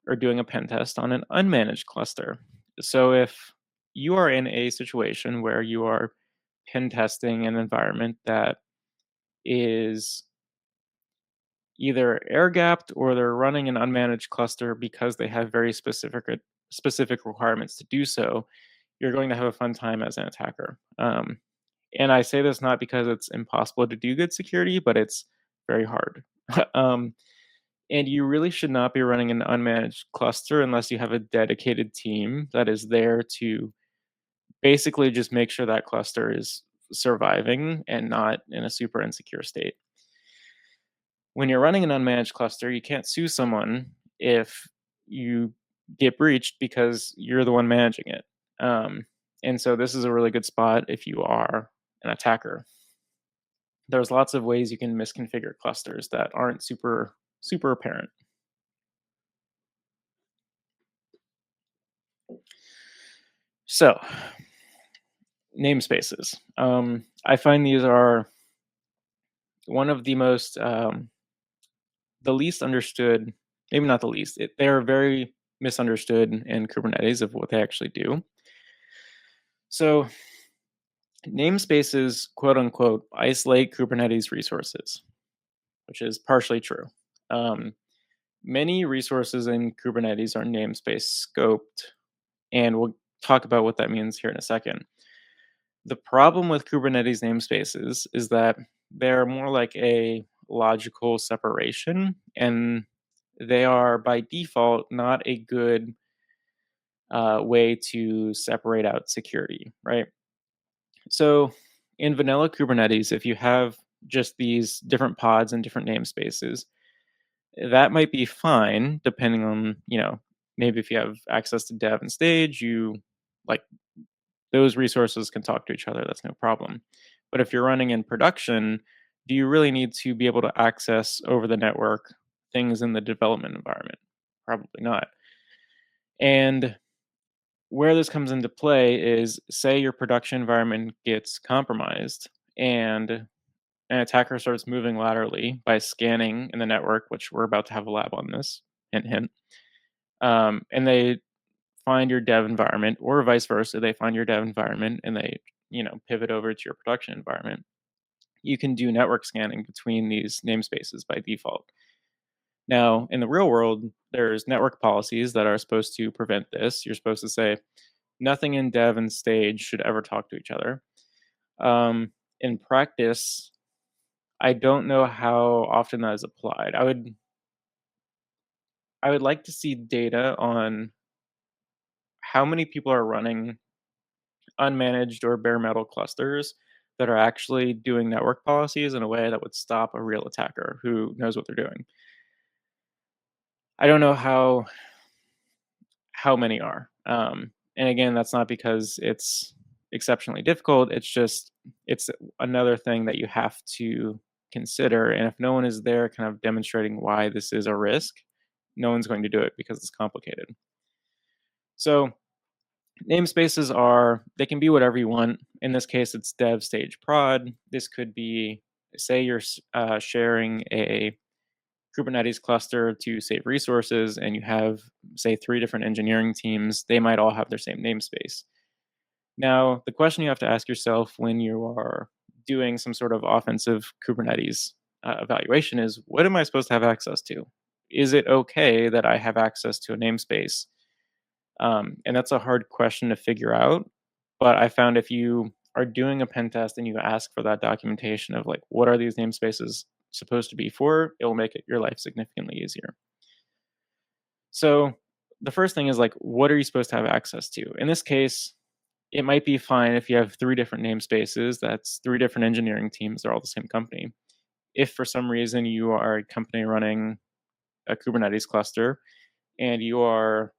or doing a pen test on an unmanaged cluster. So if you are in a situation where you are pen testing an environment that is either air gapped or they're running an unmanaged cluster because they have very specific requirements to do so, you're going to have a fun time as an attacker. And I say this not because it's impossible to do good security, but it's very hard. And you really should not be running an unmanaged cluster unless you have a dedicated team that is there to basically just make sure that cluster is surviving and not in a super insecure state. When you're running an unmanaged cluster, you can't sue someone if you get breached because you're the one managing it. And so this is a really good spot if you are an attacker. There's lots of ways you can misconfigure clusters that aren't super apparent. So, namespaces. I find these are one of the most, the least understood, maybe not the least, they are very misunderstood in Kubernetes of what they actually do. So, namespaces, quote unquote, isolate Kubernetes resources, which is partially true. Many resources in Kubernetes are namespace scoped, and we'll talk about what that means here in a second. The problem with Kubernetes namespaces is that they're more like a logical separation, and they are by default not a good way to separate out security, right? So in vanilla Kubernetes, if you have just these different pods and different namespaces, that might be fine, depending on, maybe if you have access to dev and stage, like those resources can talk to each other. That's no problem. But if you're running in production, do you really need to be able to access over the network things in the development environment? Probably not. And where this comes into play is, say your production environment gets compromised and an attacker starts moving laterally by scanning in the network, which we're about to have a lab on this, hint, hint. And they find your dev environment, or vice versa, they find your dev environment and they, pivot over to your production environment. You can do network scanning between these namespaces by default. Now, in the real world, there's network policies that are supposed to prevent this. You're supposed to say nothing in dev and stage should ever talk to each other. In practice, I don't know how often that is applied. I would like to see data on how many people are running unmanaged or bare metal clusters that are actually doing network policies in a way that would stop a real attacker who knows what they're doing. I don't know how many are. And again, that's not because it's exceptionally difficult. It's another thing that you have to consider. And if no one is there kind of demonstrating why this is a risk, no one's going to do it because it's complicated. So namespaces they can be whatever you want. In this case, it's dev, stage, prod. This could be, say you're sharing a Kubernetes cluster to save resources and you have, say, 3 different engineering teams. They might all have their same namespace. Now, the question you have to ask yourself when you are doing some sort of offensive Kubernetes evaluation is, what am I supposed to have access to? Is it okay that I have access to a namespace? And that's a hard question to figure out. But I found if you are doing a pen test and you ask for that documentation of like, what are these namespaces supposed to be for, it will make your life significantly easier. So the first thing is like, what are you supposed to have access to? In this case, it might be fine if you have 3 different namespaces. That's 3 different engineering teams. They're all the same company. If for some reason you are a company running a Kubernetes cluster and you are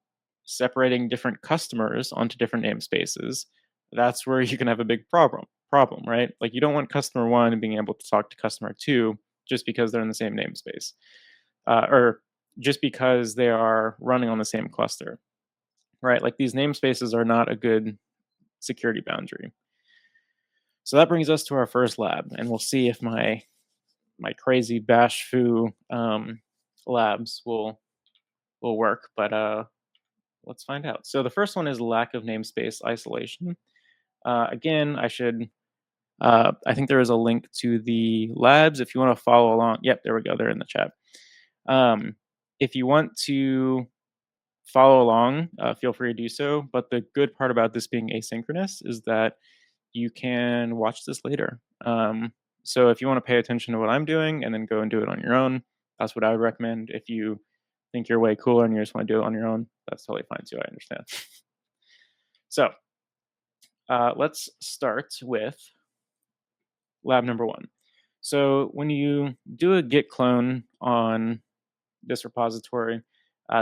separating different customers onto different namespaces, that's where you can have a big problem, right? Like you don't want customer 1 being able to talk to customer 2 just because they're in the same namespace, or just because they are running on the same cluster, right? Like these namespaces are not a good security boundary. So that brings us to our first lab, and we'll see if my crazy bash foo labs will work. But let's find out. So the first one is lack of namespace isolation. Again, I think there is a link to the labs if you want to follow along. Yep, there we go. They're in the chat. If you want to follow along, feel free to do so. But the good part about this being asynchronous is that you can watch this later. So if you want to pay attention to what I'm doing and then go and do it on your own, that's what I would recommend. If you think you're way cooler and you just want to do it on your own, that's totally fine too. I understand. So let's start with lab number 1. So when you do a git clone on this repository,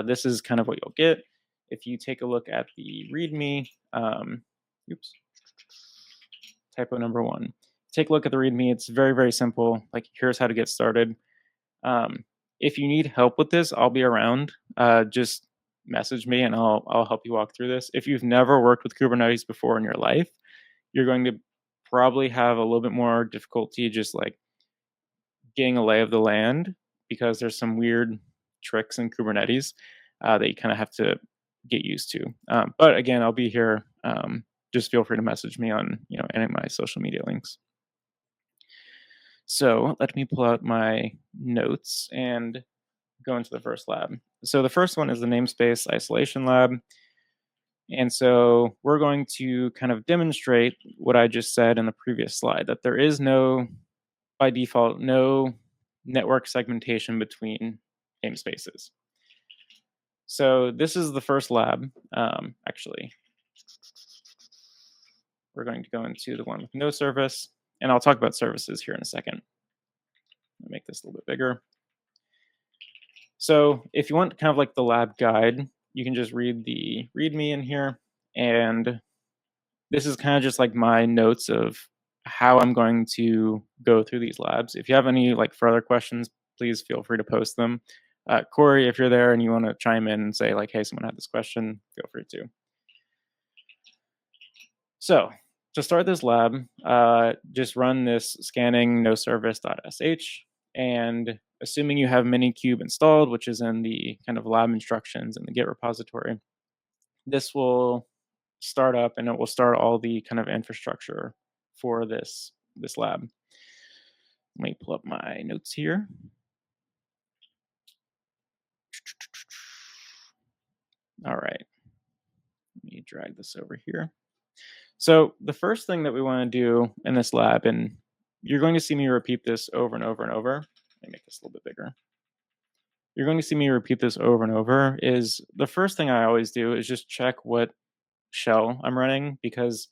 this is kind of what you'll get. If you take a look at the README, typo number 1. Take a look at the README. It's very, very simple. Like, here's how to get started. If you need help with this, I'll be around. Just message me and I'll help you walk through this. If you've never worked with Kubernetes before in your life, you're going to probably have a little bit more difficulty just like getting a lay of the land because there's some weird tricks in Kubernetes that you kind of have to get used to. But again, I'll be here. Just feel free to message me on any of my social media links. So let me pull out my notes and go into the first lab. So the first one is the namespace isolation lab. And so we're going to kind of demonstrate what I just said in the previous slide, that there is by default, no network segmentation between namespaces. So this is the first lab, actually. We're going to go into the one with no service, and I'll talk about services here in a second. I'll make this a little bit bigger. So if you want kind of like the lab guide, you can just read the README in here. And this is kind of just like my notes of how I'm going to go through these labs. If you have any like further questions, please feel free to post them. Corey, if you're there and you want to chime in and say like, hey, someone had this question, feel free to. So to start this lab, just run this scanning no service.sh, and assuming you have minikube installed, which is in the kind of lab instructions in the Git repository, this will start up and it will start all the kind of infrastructure for this lab. Let me pull up my notes here. All right, let me drag this over here. So the first thing that we want to do in this lab, and you're going to see me repeat this over and over and over. Let me make this a little bit bigger. You're going to see me repeat this over and over, is the first thing I always do is just check what shell I'm running, because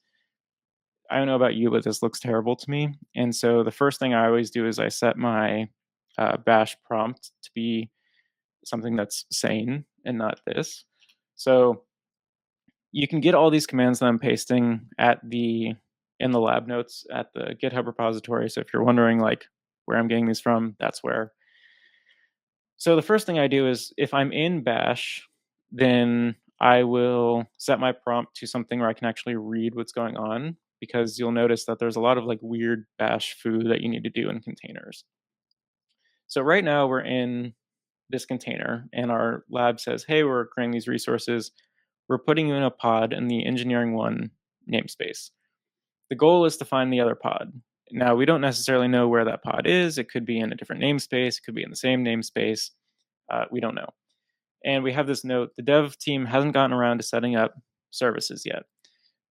I don't know about you, but this looks terrible to me. And so the first thing I always do is I set my bash prompt to be something that's sane and not this. So you can get all these commands that I'm pasting in the lab notes at the GitHub repository. So if you're wondering like where I'm getting these from, that's where. So the first thing I do is if I'm in bash, then I will set my prompt to something where I can actually read what's going on, because you'll notice that there's a lot of like weird bash foo that you need to do in containers. So right now we're in this container and our lab says, hey, we're creating these resources. We're putting you in a pod in the engineering one namespace. The goal is to find the other pod. Now, we don't necessarily know where that pod is. It could be in a different namespace. It could be in the same namespace. We don't know. And we have this note, the dev team hasn't gotten around to setting up services yet.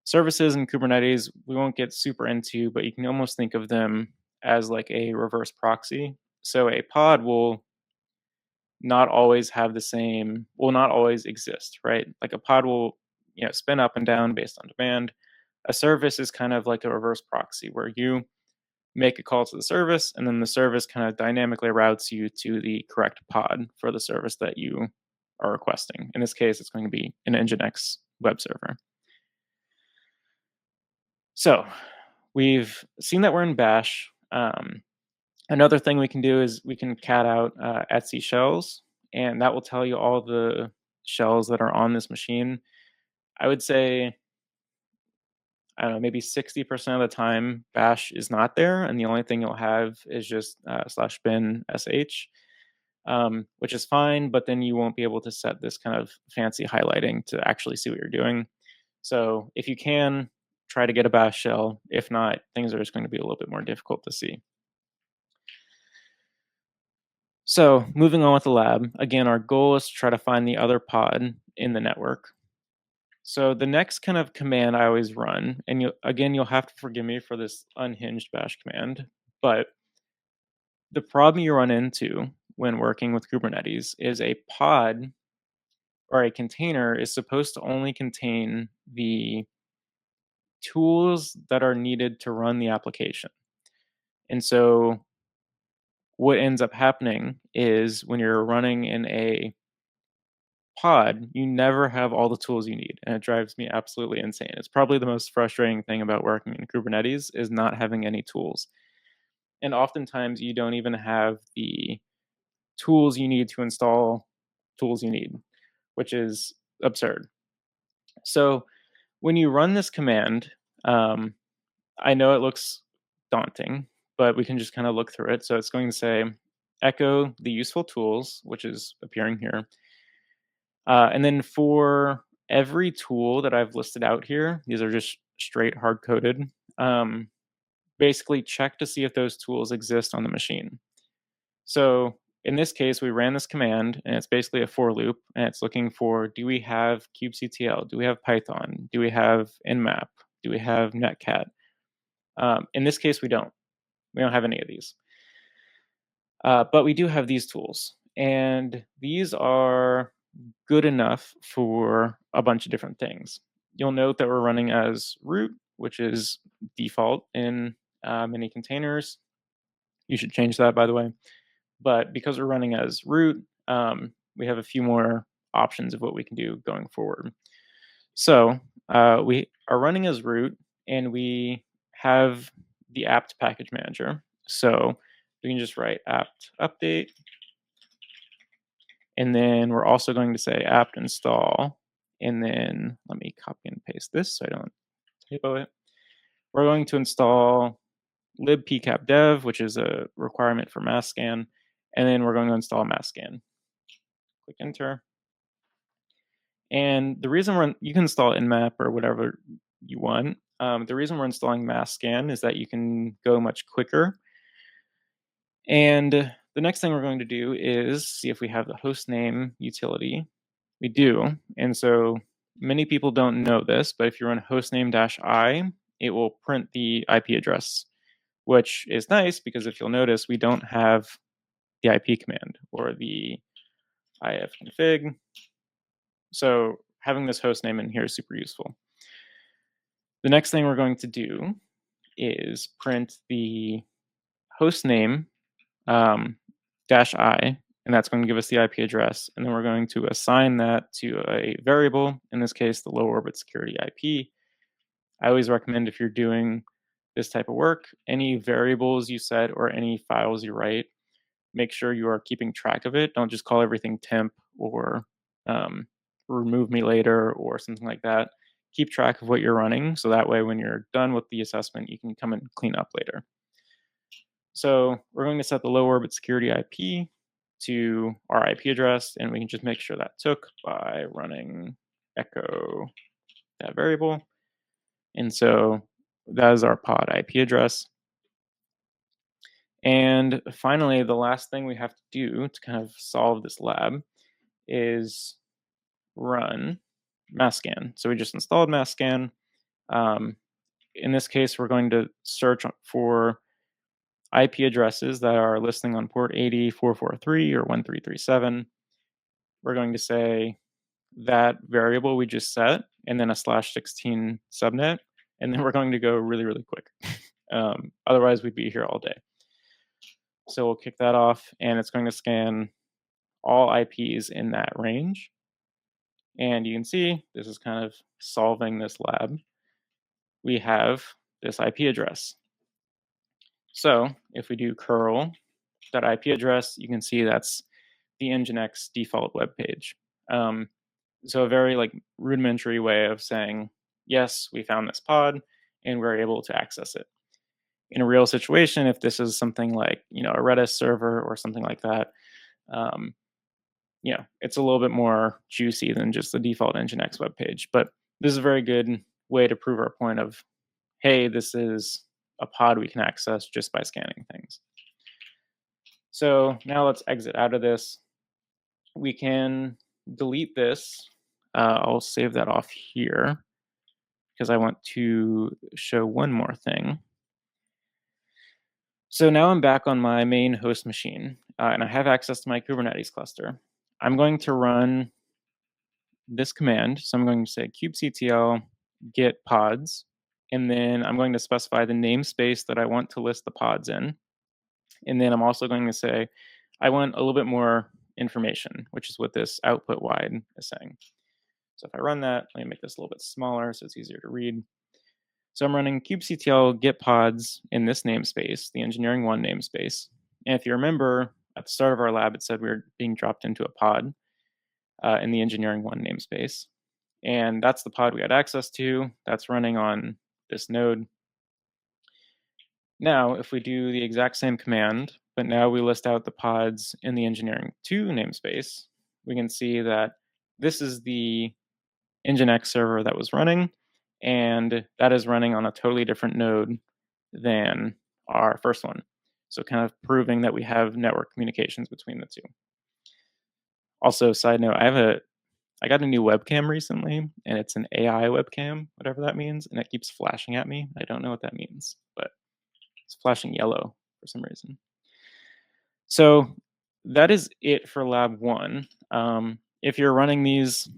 Services in Kubernetes, we won't get super into, but you can almost think of them as like a reverse proxy. So a pod will not always have the same, will not always exist, right? Like a pod will, spin up and down based on demand. A service is kind of like a reverse proxy where you make a call to the service and then the service kind of dynamically routes you to the correct pod for the service that you are requesting. In this case, it's going to be an Nginx web server. So we've seen that we're in bash. Another thing we can do is we can cat out etc shells, and that will tell you all the shells that are on this machine. I would say, I don't know, maybe 60% of the time bash is not there, and the only thing you'll have is just /bin sh, which is fine, but then you won't be able to set this kind of fancy highlighting to actually see what you're doing. So if you can, try to get a bash shell. If not, things are just going to be a little bit more difficult to see. So moving on with the lab, again, our goal is to try to find the other pod in the network. So the next kind of command I always run, and you'll have to forgive me for this unhinged bash command, but the problem you run into when working with Kubernetes is a pod or a container is supposed to only contain the tools that are needed to run the application. And so what ends up happening is when you're running in a pod, you never have all the tools you need, and it drives me absolutely insane. It's probably the most frustrating thing about working in Kubernetes is not having any tools. And oftentimes you don't even have the tools you need to install tools you need, which is absurd. So when you run this command, I know it looks daunting, but we can just kind of look through it. So it's going to say echo the useful tools, which is appearing here. And then for every tool that I've listed out here, these are just straight hard coded. Basically check to see if those tools exist on the machine. So in this case, we ran this command and it's basically a for loop and it's looking for, do we have kubectl? Do we have Python? Do we have nmap? Do we have netcat? In this case, we don't. We don't have any of these. But we do have these tools, and these are good enough for a bunch of different things. You'll note that we're running as root, which is default in many containers. You should change that, by the way. But because we're running as root, we have a few more options of what we can do going forward. So we are running as root, and we have the apt package manager. So we can just write apt update, and then we're also going to say apt install, and then let me copy and paste this so I don't typo it. We're going to install libpcapdev, which is a requirement for mass scan, and then we're going to install mass scan. Click enter. And the reason you can install nmap or whatever you want. The reason we're installing mass scan is that you can go much quicker. And the next thing we're going to do is see if we have the hostname utility. We do. And so many people don't know this, but if you run hostname-i, it will print the IP address, which is nice because if you'll notice, we don't have the IP command or the ifconfig. So having this host name in here is super useful. The next thing we're going to do is print the host name -i, and that's going to give us the IP address. And then we're going to assign that to a variable, in this case, the low orbit security IP. I always recommend if you're doing this type of work, any variables you set or any files you write, make sure you are keeping track of it. Don't just call everything temp or remove me later or something like that. Keep track of what you're running so that way when you're done with the assessment, you can come and clean up later. So we're going to set the low orbit security IP to our IP address, and we can just make sure that took by running echo that variable. And so that is our pod IP address. And finally, the last thing we have to do to kind of solve this lab is run mass scan. So we just installed mass scan. In this case, we're going to search for IP addresses that are listing on port 80, 443, or 1337. We're going to say that variable we just set, and then a /16 subnet, and then we're going to go really, really quick. Otherwise, we'd be here all day. So we'll kick that off, and it's going to scan all IPs in that range. And you can see this is kind of solving this lab. We have this IP address. So if we do curl that IP address, you can see that's the Nginx default web page. So a very rudimentary way of saying, yes, we found this pod and we're able to access it. In a real situation, if this is something like a Redis server or something like that, it's a little bit more juicy than just the default Nginx web page. But this is a very good way to prove our point of, hey, this is a pod we can access just by scanning things. So now let's exit out of this. We can delete this. I'll save that off here because I want to show one more thing. So now I'm back on my main host machine, and I have access to my Kubernetes cluster. I'm going to run this command. So I'm going to say kubectl get pods, and then I'm going to specify the namespace that I want to list the pods in. And then I'm also going to say, I want a little bit more information, which is what this output wide is saying. So if I run that, let me make this a little bit smaller so it's easier to read. So I'm running kubectl get pods in this namespace, the engineering1 namespace. And if you remember, at the start of our lab, it said we were being dropped into a pod in the engineering1 namespace. And that's the pod we had access to. That's running on this node. Now, if we do the exact same command, but now we list out the pods in the engineering2 namespace, we can see that this is the Nginx server that was running, and that is running on a totally different node than our first one. So kind of proving that we have network communications between the two. Also, side note, I got a new webcam recently, and it's an AI webcam, whatever that means, and it keeps flashing at me. I don't know what that means, but it's flashing yellow for some reason. So that is it for lab 1. If you're running these,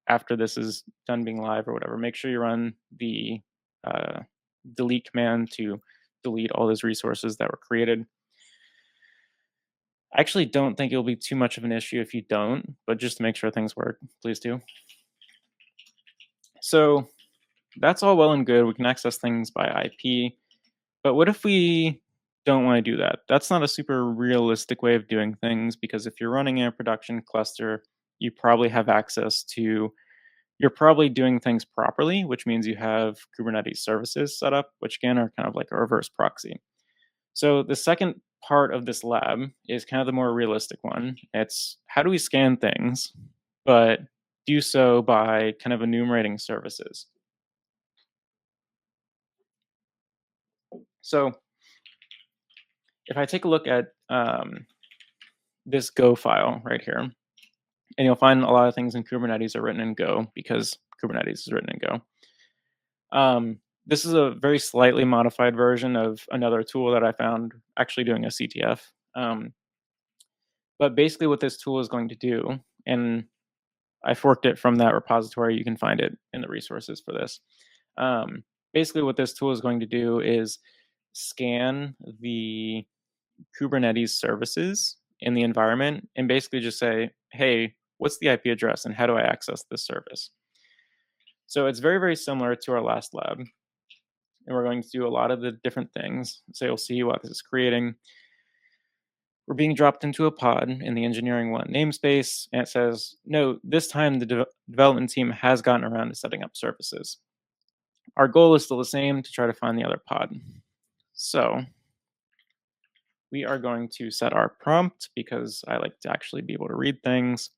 after this is done being live or whatever, make sure you run the delete command to delete all those resources that were created. I actually don't think it'll be too much of an issue if you don't, but just to make sure things work, please do. So that's all well and good. We can access things by IP. But what if we don't want to do that? That's not a super realistic way of doing things because if you're running in a production cluster, you probably have access to, you're probably doing things properly, which means you have Kubernetes services set up, which again are kind of like a reverse proxy. So the second part of this lab is kind of the more realistic one. It's how do we scan things, but do so by kind of enumerating services. So if I take a look at this Go file right here, and you'll find a lot of things in Kubernetes are written in Go because Kubernetes is written in Go. This is a very slightly modified version of another tool that I found actually doing a CTF. But basically, what this tool is going to do, and I forked it from that repository. You can find it in the resources for this. Basically, what this tool is going to do is scan the Kubernetes services in the environment and basically just say, hey, what's the IP address and how do I access this service? So it's very, very similar to our last lab. And we're going to do a lot of the different things. So you'll see what this is creating. We're being dropped into a pod in the engineering one namespace, and it says, no, this time the development team has gotten around to setting up services. Our goal is still the same, to try to find the other pod. So we are going to set our prompt because I like to actually be able to read things.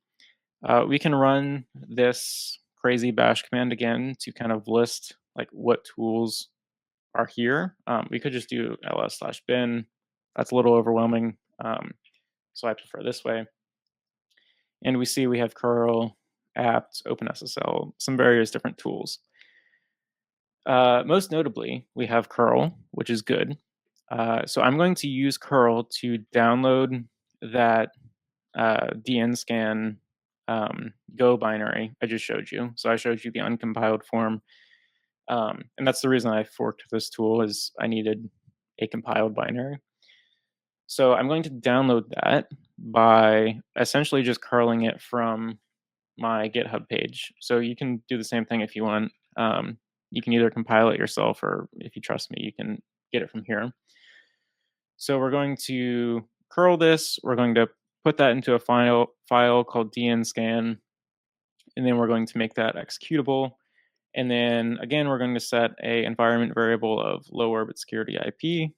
We can run this crazy bash command again to kind of list like what tools are here. We could just do ls/bin. That's a little overwhelming. So I prefer this way. And we see we have curl, apt, OpenSSL, some various different tools. Most notably, we have curl, which is good. So I'm going to use curl to download that dnscan Go binary I just showed you. So I showed you the uncompiled form. And that's the reason I forked this tool is I needed a compiled binary. So I'm going to download that by essentially just curling it from my GitHub page. So you can do the same thing if you want. You can either compile it yourself or if you trust me, you can get it from here. So we're going to curl this. We're going to put that into a file called dnscan, and then we're going to make that executable. And then again, we're going to set a environment variable of low orbit security IP.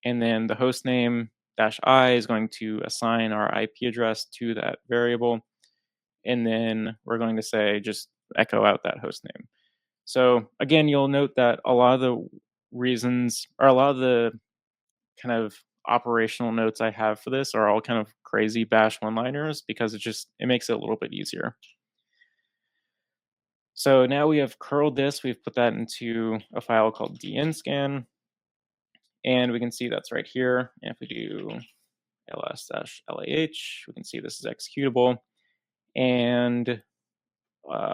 And then the host name -I is going to assign our IP address to that variable. And then we're going to say, just echo out that host name. So again, you'll note that a lot of the reasons or a lot of the kind of operational notes I have for this are all kind of crazy bash one-liners because it makes it a little bit easier. So now we have curled this, we've put that into a file called dnscan, and we can see that's right here. And if we do ls-lah, we can see this is executable. And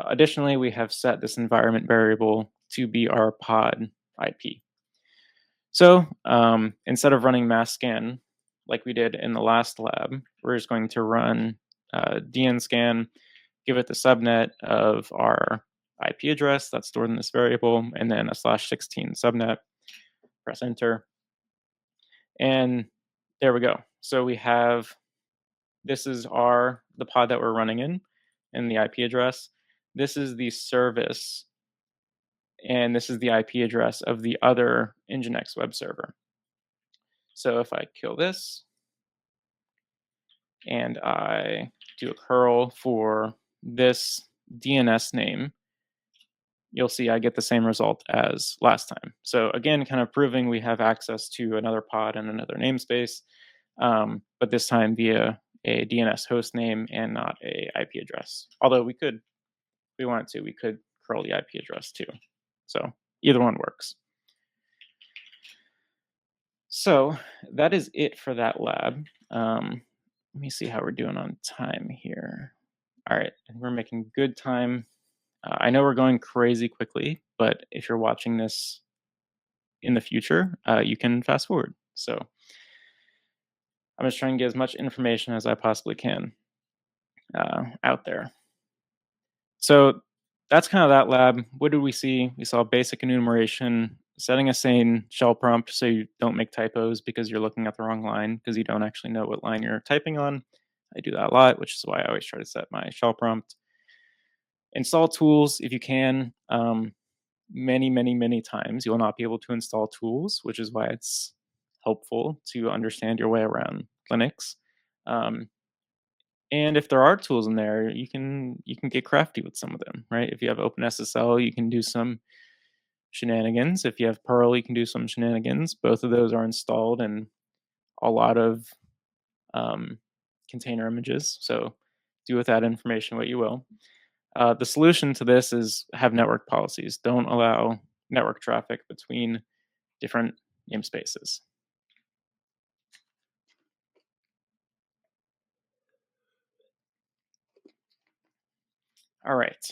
additionally, we have set this environment variable to be our pod IP. So instead of running mass scan like we did in the last lab, we're just going to run dnscan, give it the subnet of our IP address that's stored in this variable, and then a /16 subnet. Press enter. And there we go. So we have, this is the pod that we're running in and the IP address. This is the service, and this is the IP address of the other Nginx web server. So if I kill this and I do a curl for this DNS name, you'll see I get the same result as last time. So again, kind of proving we have access to another pod and another namespace, but this time via a DNS host name and not a IP address. Although we could, if we wanted to, we could curl the IP address too. So either one works. So that is it for that lab. Let me see how we're doing on time here. All right, we're making good time. I know we're going crazy quickly, but if you're watching this in the future, you can fast forward. So I'm just trying to get as much information as I possibly can out there. So that's kind of that lab. What did we see? We saw basic enumeration, setting a sane shell prompt so you don't make typos because you're looking at the wrong line because you don't actually know what line you're typing on. I do that a lot, which is why I always try to set my shell prompt. Install tools if you can. Many times you will not be able to install tools, which is why it's helpful to understand your way around Linux. Um, and if there are tools in there, you can get crafty with some of them, right? If you have OpenSSL, you can do some shenanigans. If you have Perl, you can do some shenanigans. Both of those are installed in a lot of um, container images. So do with that information what you will. The solution to this is have network policies. Don't allow network traffic between different namespaces. All right.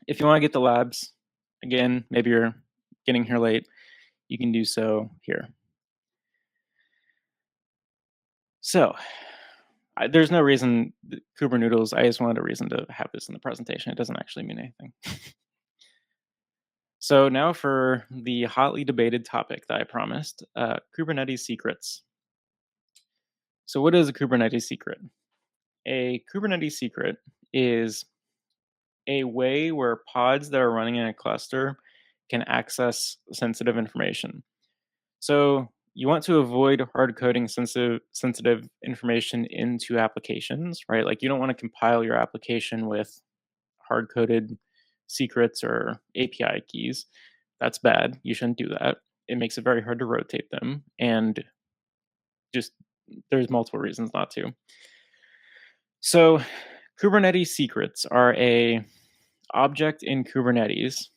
If you want to get the labs, again, maybe you're getting here late, you can do so here. So there's no reason, Kubernetes, I just wanted a reason to have this in the presentation. It doesn't actually mean anything. So now for the hotly debated topic that I promised, Kubernetes secrets. So what is a Kubernetes secret? A Kubernetes secret is a way where pods that are running in a cluster can access sensitive information. So you want to avoid hard coding sensitive information into applications, right? Like you don't want to compile your application with hard coded secrets or API keys. That's bad. You shouldn't do that. It makes it very hard to rotate them, and just there's multiple reasons not to. So Kubernetes secrets are a object in Kubernetes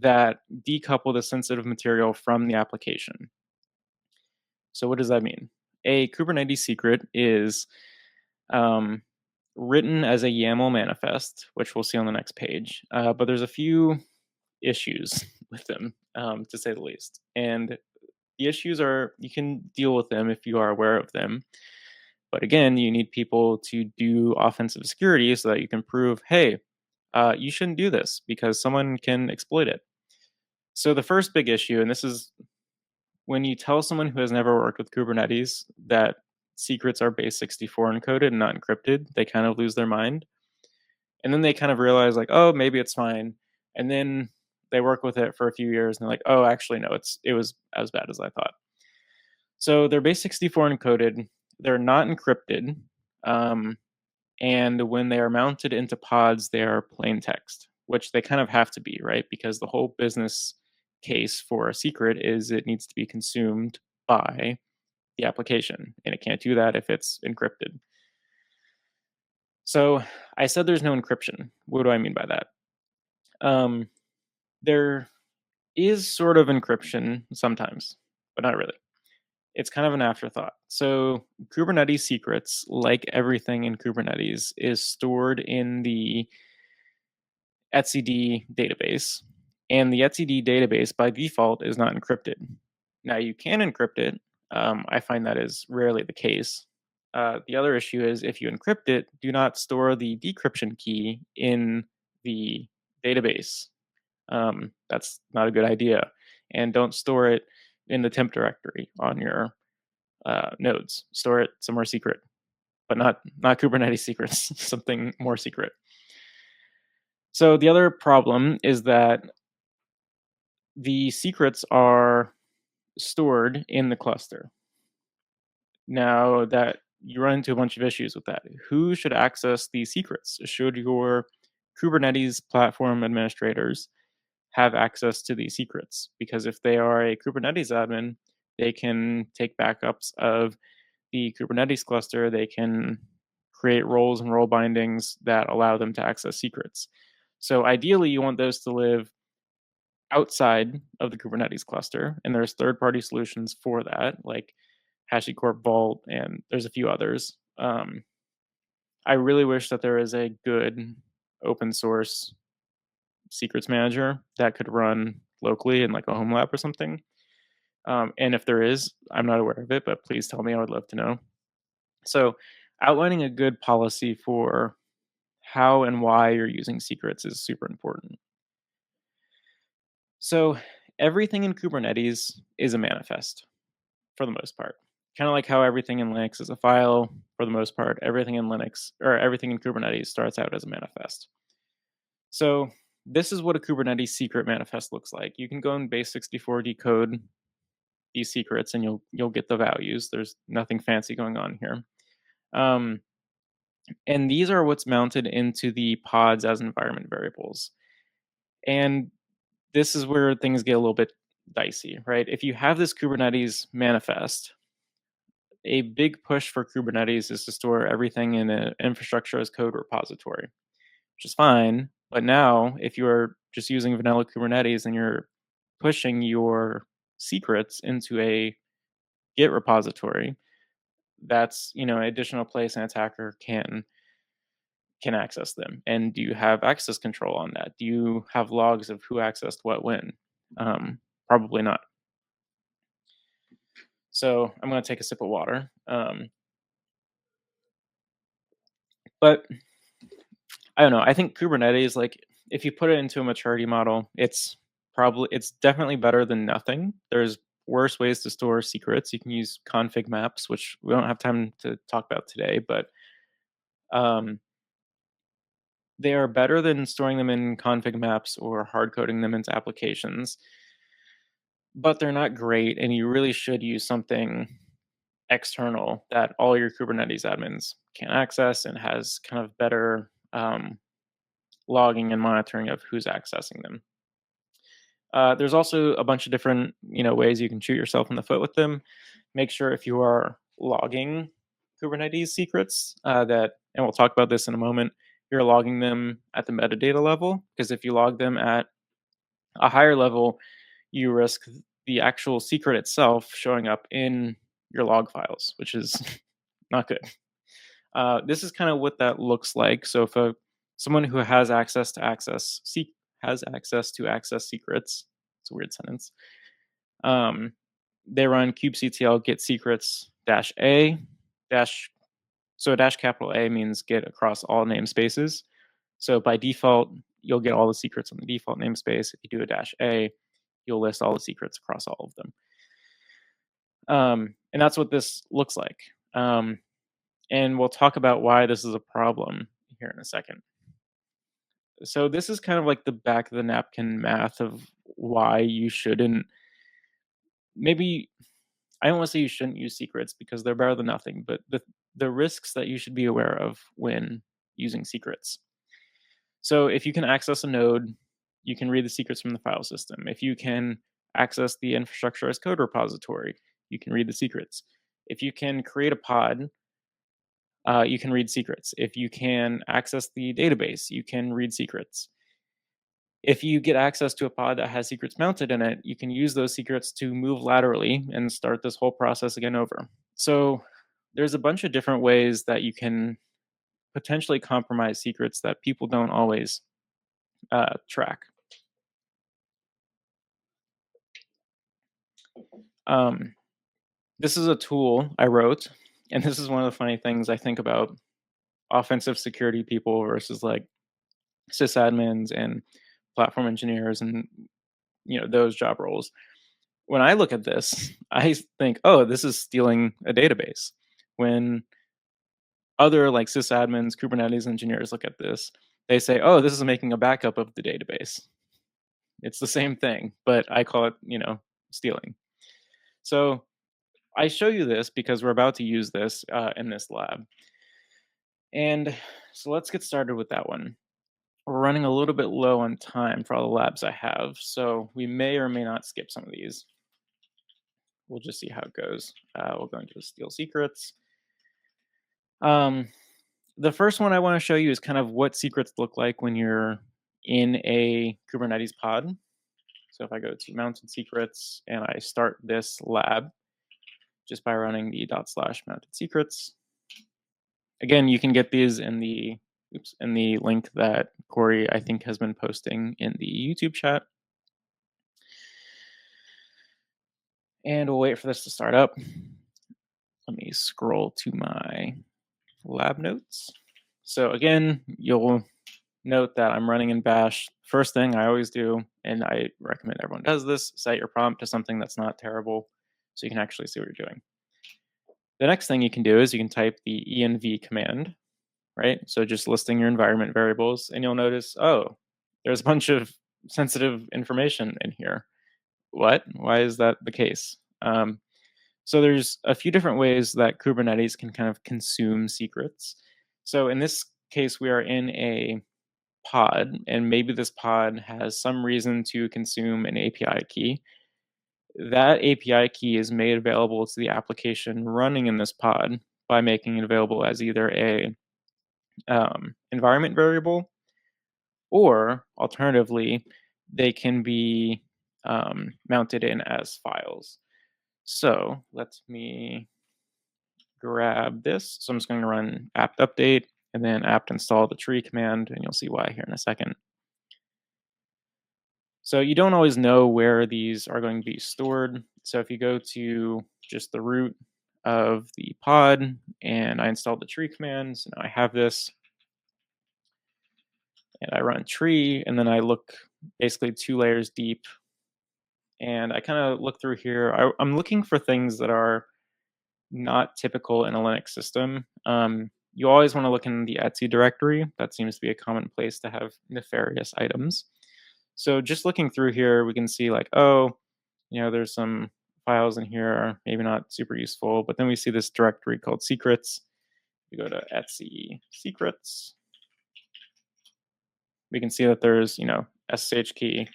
that decouple the sensitive material from the application. So what does that mean? A Kubernetes secret is written as a YAML manifest, which we'll see on the next page. But there's a few issues with them, to say the least. And the issues are, you can deal with them if you are aware of them. But again, you need people to do offensive security so that you can prove, hey, you shouldn't do this because someone can exploit it. So the first big issue, and this is when you tell someone who has never worked with Kubernetes that secrets are base 64 encoded and not encrypted, they kind of lose their mind. And then they kind of realize like, oh, maybe it's fine. And then they work with it for a few years and they're like, oh, actually, no, it was as bad as I thought. So they're base 64 encoded. They're not encrypted. And when they are mounted into pods, they are plain text, which they kind of have to be, right? Because the whole business case for a secret is it needs to be consumed by the application, and it can't do that if it's encrypted. So I said there's no encryption. What do I mean by that? There is sort of encryption sometimes, but not really. It's kind of an afterthought. So Kubernetes secrets, like everything in Kubernetes, is stored in the etcd database, and the etcd database by default is not encrypted. Now you can encrypt it. I find that is rarely the case. The other issue is if you encrypt it, do not store the decryption key in the database. That's not a good idea. And don't store it in the temp directory on your nodes. Store it somewhere secret, but not Kubernetes secrets, something more secret. So the other problem is that the secrets are stored in the cluster. Now that you run into a bunch of issues with that. Who should access these secrets? Should your Kubernetes platform administrators have access to these secrets? Because if they are a Kubernetes admin, they can take backups of the Kubernetes cluster. They can create roles and role bindings that allow them to access secrets. So ideally, you want those to live outside of the Kubernetes cluster, and there's third-party solutions for that, like HashiCorp Vault, and there's a few others. I really wish that there is a good open source secrets manager that could run locally in like a home lab or something. And if there is, I'm not aware of it, but please tell me. I would love to know. So, outlining a good policy for how and why you're using secrets is super important. So, Everything in Kubernetes is a manifest for the most part. Kind of like how everything in Linux is a file for the most part, everything in Linux or everything in Kubernetes starts out as a manifest. So this is what a Kubernetes secret manifest looks like. You can go in base64 decode these secrets and you'll get the values. There's nothing fancy going on here. Um, and these are what's mounted into the pods as environment variables. And this is where things get a little bit dicey, right? If you have this Kubernetes manifest, a big push for Kubernetes is to store everything in an infrastructure as code repository, which is fine. But now, if you're just using vanilla Kubernetes and you're pushing your secrets into a Git repository, that's an additional place an attacker can access them. And do you have access control on that? Do you have logs of who accessed what when? Probably not. So I'm going to take a sip of water. But I don't know. I think Kubernetes, like, if you put it into a maturity model, it's definitely better than nothing. There's worse ways to store secrets. You can use config maps, which we don't have time to talk about today, but um, they are better than storing them in config maps or hard coding them into applications. But they're not great, and you really should use something external that all your Kubernetes admins can access and has kind of better logging and monitoring of who's accessing them. There's also a bunch of different ways you can shoot yourself in the foot with them. Make sure if you are logging Kubernetes secrets and we'll talk about this in a moment, you're logging them at the metadata level, because if you log them at a higher level, you risk the actual secret itself showing up in your log files, which is not good. This is kind of what that looks like. So if someone who has access to access secrets, it's a weird sentence. They run kubectl get secrets -a dash. So dash capital A means get across all namespaces. So by default, you'll get all the secrets on the default namespace. If you do a -a, you'll list all the secrets across all of them. And that's what this looks like. And we'll talk about why this is a problem here in a second. So this is kind of like the back of the napkin math of why you shouldn't. Maybe I don't want to say you shouldn't use secrets because they're better than nothing, but the risks that you should be aware of when using secrets. So if you can access a node, you can read the secrets from the file system. If you can access the infrastructure as code repository, you can read the secrets. If you can create a pod, you can read secrets. If you can access the database, you can read secrets. If you get access to a pod that has secrets mounted in it, you can use those secrets to move laterally and start this whole process again over. So there's a bunch of different ways that you can potentially compromise secrets that people don't always track. This is a tool I wrote, and this is one of the funny things I think about offensive security people versus like sysadmins and platform engineers and those job roles. When I look at this, I think, oh, this is stealing a database. When other like sysadmins, Kubernetes engineers look at this, they say, oh, this is making a backup of the database. It's the same thing, but I call it, stealing. So I show you this because we're about to use this in this lab. And so let's get started with that one. We're running a little bit low on time for all the labs I have, so we may or may not skip some of these. We'll just see how it goes. We'll go into steal secrets. The first one I want to show you is kind of what secrets look like when you're in a Kubernetes pod. So if I go to mounted secrets and I start this lab just by running the /mounted secrets. Again, you can get these in the link that Corey, I think, has been posting in the YouTube chat. And we'll wait for this to start up. Let me scroll to my lab notes. So again, you'll note that I'm running in bash. First thing I always do, and I recommend everyone does this, set your prompt to something that's not terrible so you can actually see what you're doing. The next thing you can do is you can type the env command, right? So just listing your environment variables, and you'll notice, oh, there's a bunch of sensitive information in here. What? Why is that the case? So there's a few different ways that Kubernetes can kind of consume secrets. So in this case, we are in a pod, and maybe this pod has some reason to consume an API key. That API key is made available to the application running in this pod by making it available as either a environment variable, or alternatively, they can be mounted in as files. So let me grab this. So I'm just going to run apt update and then apt install the tree command, and you'll see why here in a second. So you don't always know where these are going to be stored. So if you go to just the root of the pod and I installed the tree command, so now I have this, and I run tree, and then I look basically 2 layers deep, and I kind of look through here. I'm looking for things that are not typical in a Linux system. You always want to look in the etc directory. That seems to be a common place to have nefarious items. So just looking through here, we can see like, oh, there's some files in here, maybe not super useful, but then we see this directory called secrets. We go to etc secrets. We can see that there's, SSH key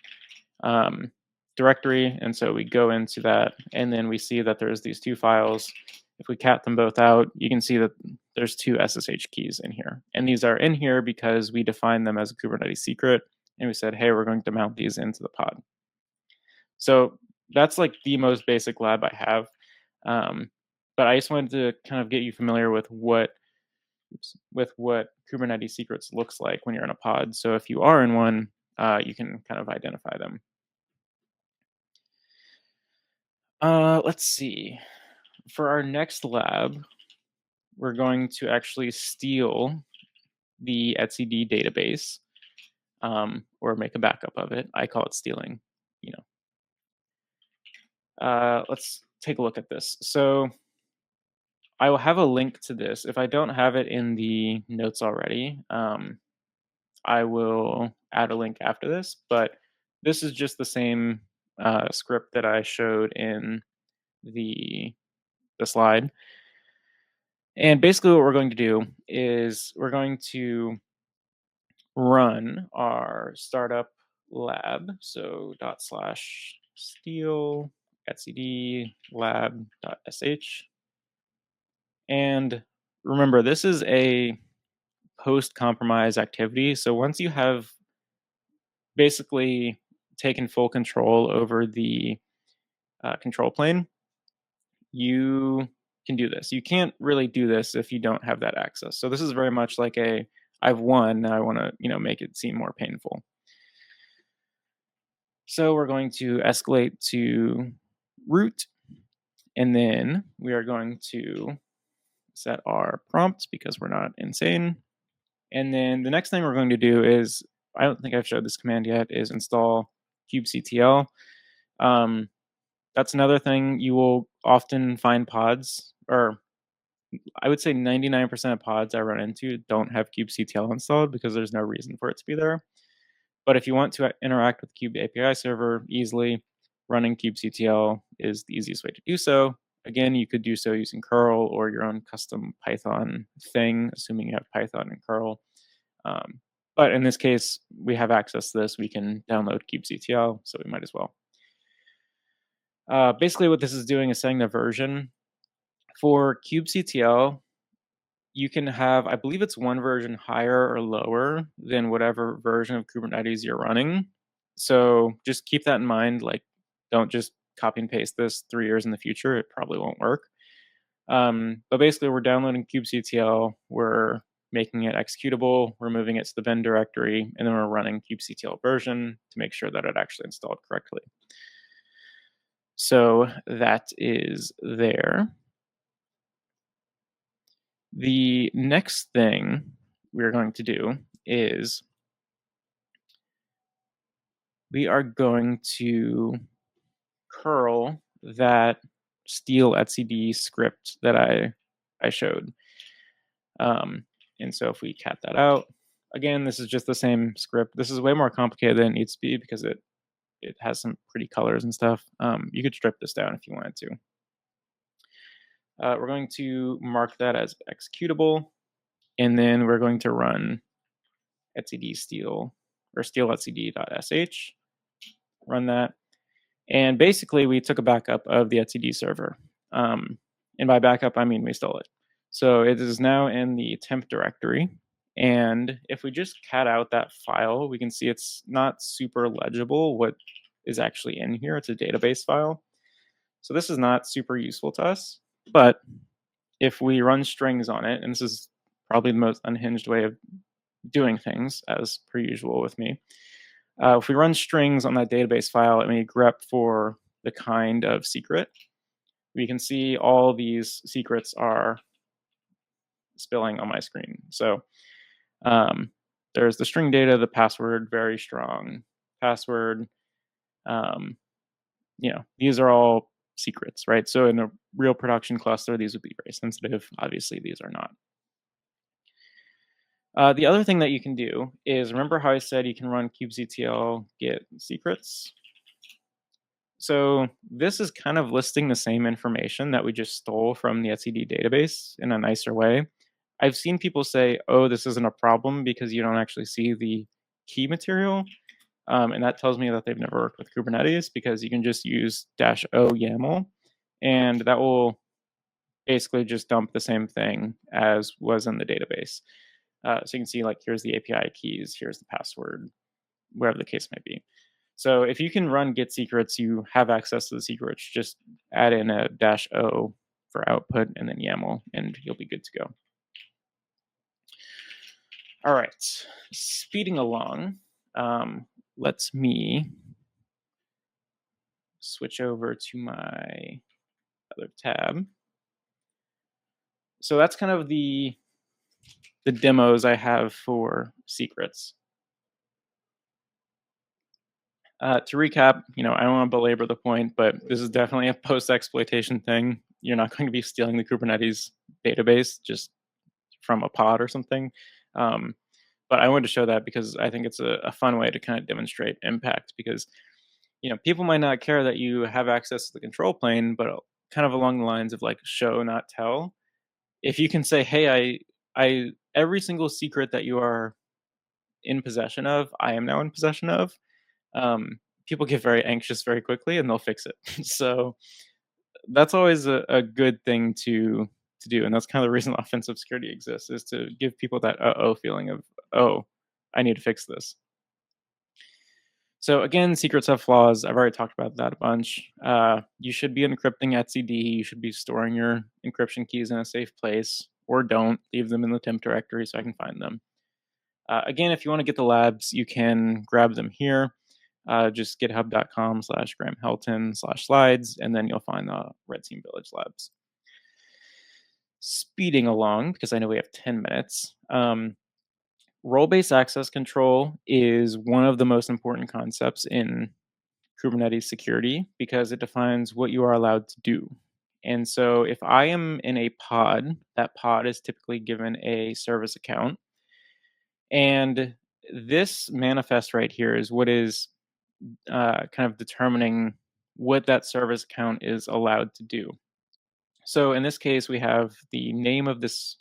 directory. And so we go into that, and then we see that there's these 2 files. If we cat them both out, you can see that there's 2 SSH keys in here. And these are in here because we defined them as a Kubernetes secret. And we said, hey, we're going to mount these into the pod. So that's like the most basic lab I have. But I just wanted to kind of get you familiar with what Kubernetes secrets looks like when you're in a pod. So if you are in one, you can kind of identify them. Let's see. For our next lab, we're going to actually steal the etcd database, or make a backup of it. I call it stealing. Let's take a look at this. So I will have a link to this. If I don't have it in the notes already, I will add a link after this. But this is just the same script that I showed in the slide. And basically what we're going to do is we're going to run our startup lab. So /steal etcd lab.sh. And remember, this is a post-compromise activity. So once you have basically taken full control over the control plane, you can do this. You can't really do this if you don't have that access. So this is very much like I've won, now I want to make it seem more painful. So we're going to escalate to root, and then we are going to set our prompt because we're not insane. And then the next thing we're going to do is, I don't think I've showed this command yet, is install kubectl. That's another thing. You will often find pods, or I would say 99% of pods I run into don't have kubectl installed because there's no reason for it to be there. But if you want to interact with Kube API server easily, running kubectl is the easiest way to do so. Again, you could do so using curl or your own custom Python thing, assuming you have Python and curl. But in this case, we have access to this. We can download kubectl, so we might as well. Basically, what this is doing is setting the version. For kubectl, you can have, I believe it's one version higher or lower than whatever version of Kubernetes you're running. So just keep that in mind. Like, don't just copy and paste this 3 years in the future. It probably won't work. But basically, we're downloading kubectl. We're making it executable. We're moving it to the bin directory, and then we're running kubectl version to make sure that it actually installed correctly. So that is there. The next thing we're going to do is we are going to curl that steal etcd script that I showed. And so if we cat that out, again, this is just the same script. This is way more complicated than it needs to be because it has some pretty colors and stuff. You could strip this down if you wanted to. We're going to mark that as executable, and then we're going to run etcd steal or steal etcd.sh, run that. And basically, we took a backup of the etcd server. And by backup, I mean we stole it. So it is now in the temp directory. And if we just cat out that file, we can see it's not super legible what is actually in here. It's a database file. So this is not super useful to us. But if we run strings on it, and this is probably the most unhinged way of doing things, as per usual with me, if we run strings on that database file and we grep for the kind of secret, we can see all these secrets are spilling on my screen. So there's the string data, the password, very strong password. These are all secrets, right? So in a real production cluster, these would be very sensitive. Obviously, these are not. The other thing that you can do is, remember how I said you can run kubectl get secrets? So this is kind of listing the same information that we just stole from the etcd database in a nicer way. I've seen people say, oh, this isn't a problem because you don't actually see the key material. And that tells me that they've never worked with Kubernetes, because you can just use -o YAML, and that will basically just dump the same thing as was in the database. So you can see, like, here's the API keys, here's the password, wherever the case may be. So if you can run get secrets, you have access to the secrets. Just add in a -o for output and then YAML, and you'll be good to go. All right, speeding along. Let me switch over to my other tab. So that's kind of the demos I have for secrets. To recap, I don't want to belabor the point, but this is definitely a post-exploitation thing. You're not going to be stealing the Kubernetes database just from a pod or something. But I wanted to show that because I think it's a fun way to kind of demonstrate impact, because people might not care that you have access to the control plane, but kind of along the lines of like show, not tell. If you can say, hey, I every single secret that you are in possession of, I am now in possession of, people get very anxious very quickly and they'll fix it. So that's always a good thing to do. And that's kind of the reason offensive security exists, is to give people that uh-oh feeling of, oh, I need to fix this. So again, secrets have flaws. I've already talked about that a bunch. You should be encrypting etcd. You should be storing your encryption keys in a safe place, or don't. Leave them in the temp directory so I can find them. Again, if you want to get the labs, you can grab them here. Just github.com/GrahamHelton/slides, and then you'll find the Red Team Village labs. Speeding along, because I know we have 10 minutes. Role-based access control is one of the most important concepts in Kubernetes security, because it defines what you are allowed to do. And so if I am in a pod, that pod is typically given a service account. And this manifest right here is what is kind of determining what that service account is allowed to do. So in this case, we have the name of this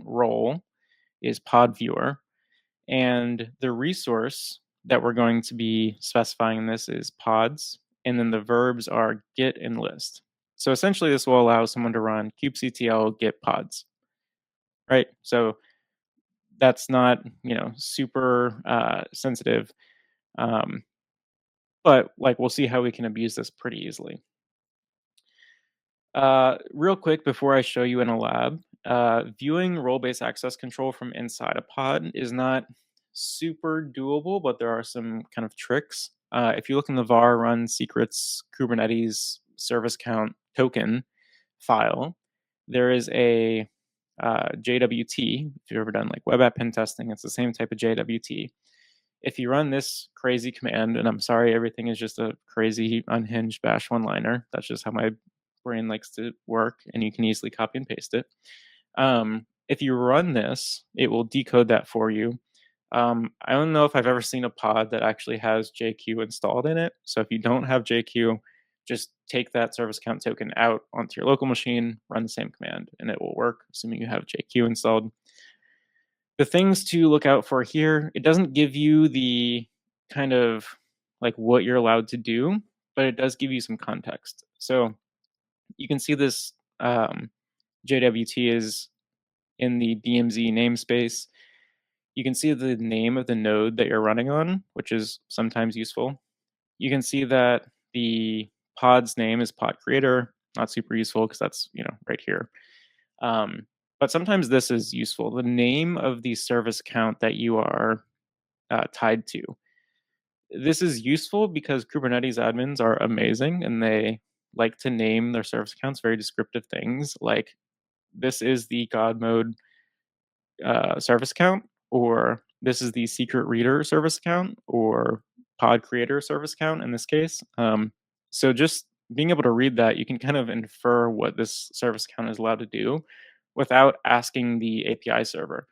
role is pod viewer, and the resource that we're going to be specifying in this is pods, and then the verbs are get and list. So essentially, this will allow someone to run kubectl get pods, right? So that's not super sensitive, but like we'll see how we can abuse this pretty easily. Real quick before I show you in a lab, viewing role-based access control from inside a pod is not super doable, but there are some kind of tricks. If you look in the var run secrets Kubernetes service count token file, there is a JWT. If you've ever done like web app pen testing, it's the same type of JWT. If you run this crazy command, and I'm sorry, everything is just a crazy unhinged bash one-liner. That's just how my brain likes to work, and you can easily copy and paste it. If you run this, it will decode that for you. I don't know if I've ever seen a pod that actually has JQ installed in it. So if you don't have JQ, just take that service account token out onto your local machine, run the same command, and it will work, assuming you have JQ installed. The things to look out for here, it doesn't give you the kind of like what you're allowed to do, but it does give you some context. So you can see this JWT is in the DMZ namespace. You can see the name of the node that you're running on, which is sometimes useful. You can see that the pod's name is pod creator, not super useful because that's, right here. But sometimes this is useful. The name of the service account that you are tied to. This is useful because Kubernetes admins are amazing and they like to name their service accounts very descriptive things like this is the God mode service account, or this is the secret reader service account, or pod creator service account in this case. So just being able to read that, you can kind of infer what this service account is allowed to do without asking the API server.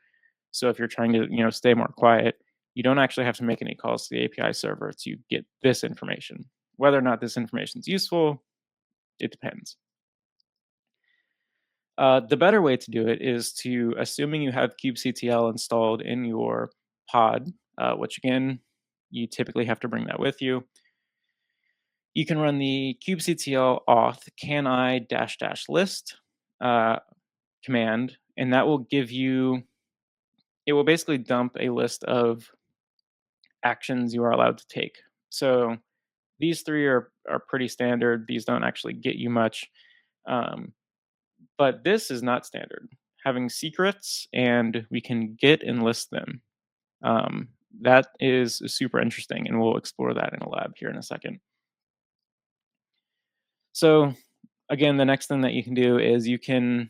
So if you're trying to, stay more quiet, you don't actually have to make any calls to the API server to get this information. Whether or not this information is useful, it depends. The better way to do it is to, assuming you have kubectl installed in your pod, which again, you typically have to bring that with you. You can run the kubectl auth cani -- list command, and that will give you, it will basically dump a list of actions you are allowed to take. So these three are pretty standard. These don't actually get you much. But this is not standard. Having secrets and we can get and list them. That is super interesting, and we'll explore that in a lab here in a second. So again, the next thing that you can do is you can,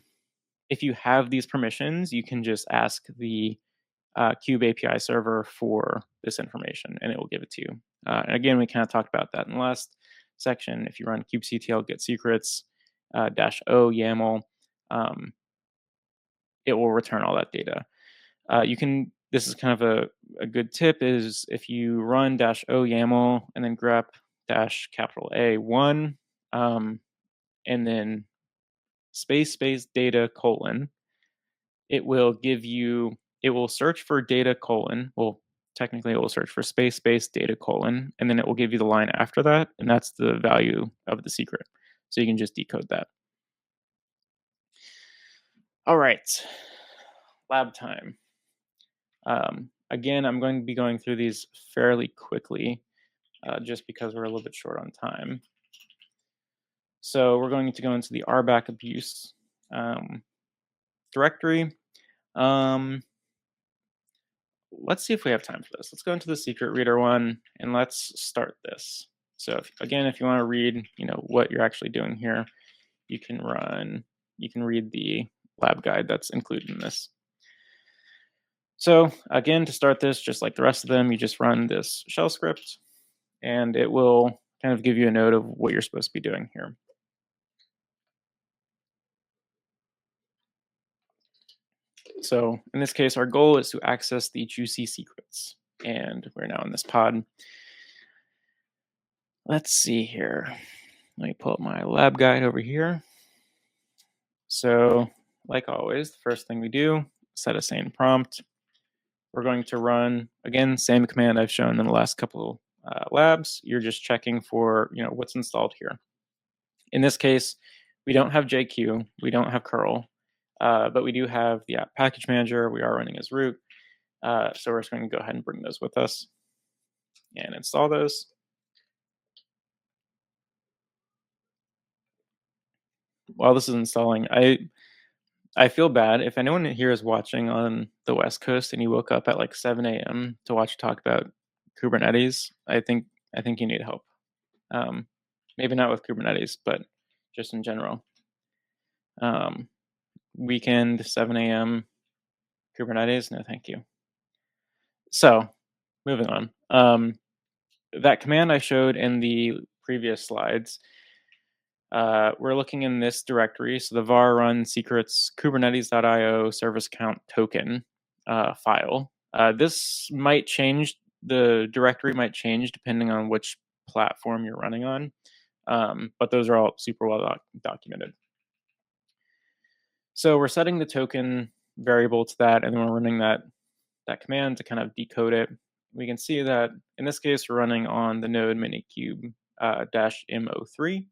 if you have these permissions, you can just ask the Kube API server for this information, and it will give it to you. And again, we kind of talked about that in the last section. If you run kubectl get secrets -o YAML, it will return all that data. You can. This is kind of a good tip is if you run -o YAML and then grep -A1 and then space data : it will give you, it will search for data : well, technically it will search for space data : and then it will give you the line after that, and that's the value of the secret. So you can just decode that. All right, lab time. Again, I'm going to be going through these fairly quickly, just because we're a little bit short on time. So we're going to go into the RBAC abuse directory. Let's see if we have time for this. Let's go into the secret reader one and let's start this. So if you want to read, what you're actually doing here, you can read the lab guide that's included in this. So again, to start this, just like the rest of them, you just run this shell script and it will kind of give you a note of what you're supposed to be doing here. So in this case, our goal is to access the juicy secrets, and we're now in this pod. Let's see here. Let me pull up my lab guide over here. So like always, the first thing we do, set a sane prompt. We're going to run, again, same command I've shown in the last couple labs. You're just checking for, what's installed here. In this case, we don't have JQ, we don't have curl, but we do have the app package manager. We are running as root. So we're just going to go ahead and bring those with us and install those. While this is installing, I feel bad if anyone here is watching on the West Coast and you woke up at like 7 a.m. to watch talk about Kubernetes. I think you need help. Maybe not with Kubernetes, but just in general. Weekend 7 a.m. Kubernetes, no thank you. So moving on. That command I showed in the previous slides, we're looking in this directory. So the var run secrets kubernetes.io service account token file. This might change, the directory might change depending on which platform you're running on. But those are all super well documented. So we're setting the token variable to that, and then we're running that command to kind of decode it. We can see that in this case, we're running on the node minikube -M03.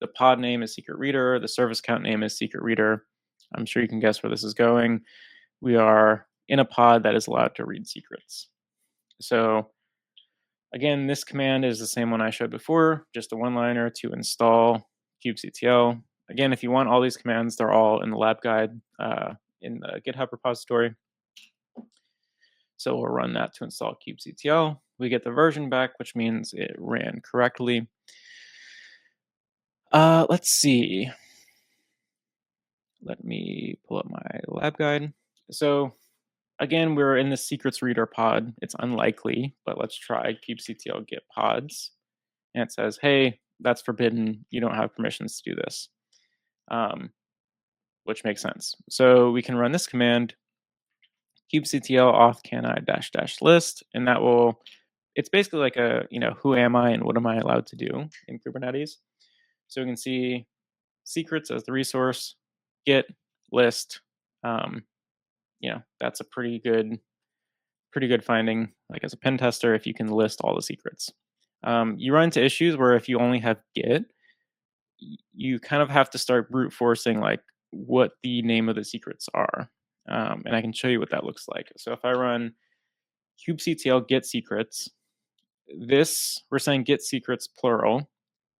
The pod name is secret reader. The service account name is secret reader. I'm sure you can guess where this is going. We are in a pod that is allowed to read secrets. So again, this command is the same one I showed before, just a one-liner to install kubectl. Again, if you want all these commands, they're all in the lab guide in the GitHub repository. So we'll run that to install kubectl. We get the version back, which means it ran correctly. Let's see. Let me pull up my lab guide. So again, we're in the secrets reader pod. It's unlikely, but let's try kubectl get pods. And it says, hey, that's forbidden. You don't have permissions to do this, which makes sense. So we can run this command, kubectl auth cani -- list, and that will, it's basically like a, who am I and what am I allowed to do in Kubernetes. So we can see secrets as the resource, git, list. That's a pretty good finding. Like as a pen tester, if you can list all the secrets, you run into issues where if you only have git, you kind of have to start brute forcing like what the name of the secrets are. And I can show you what that looks like. So if I run kubectl get secrets, this, we're saying get secrets plural,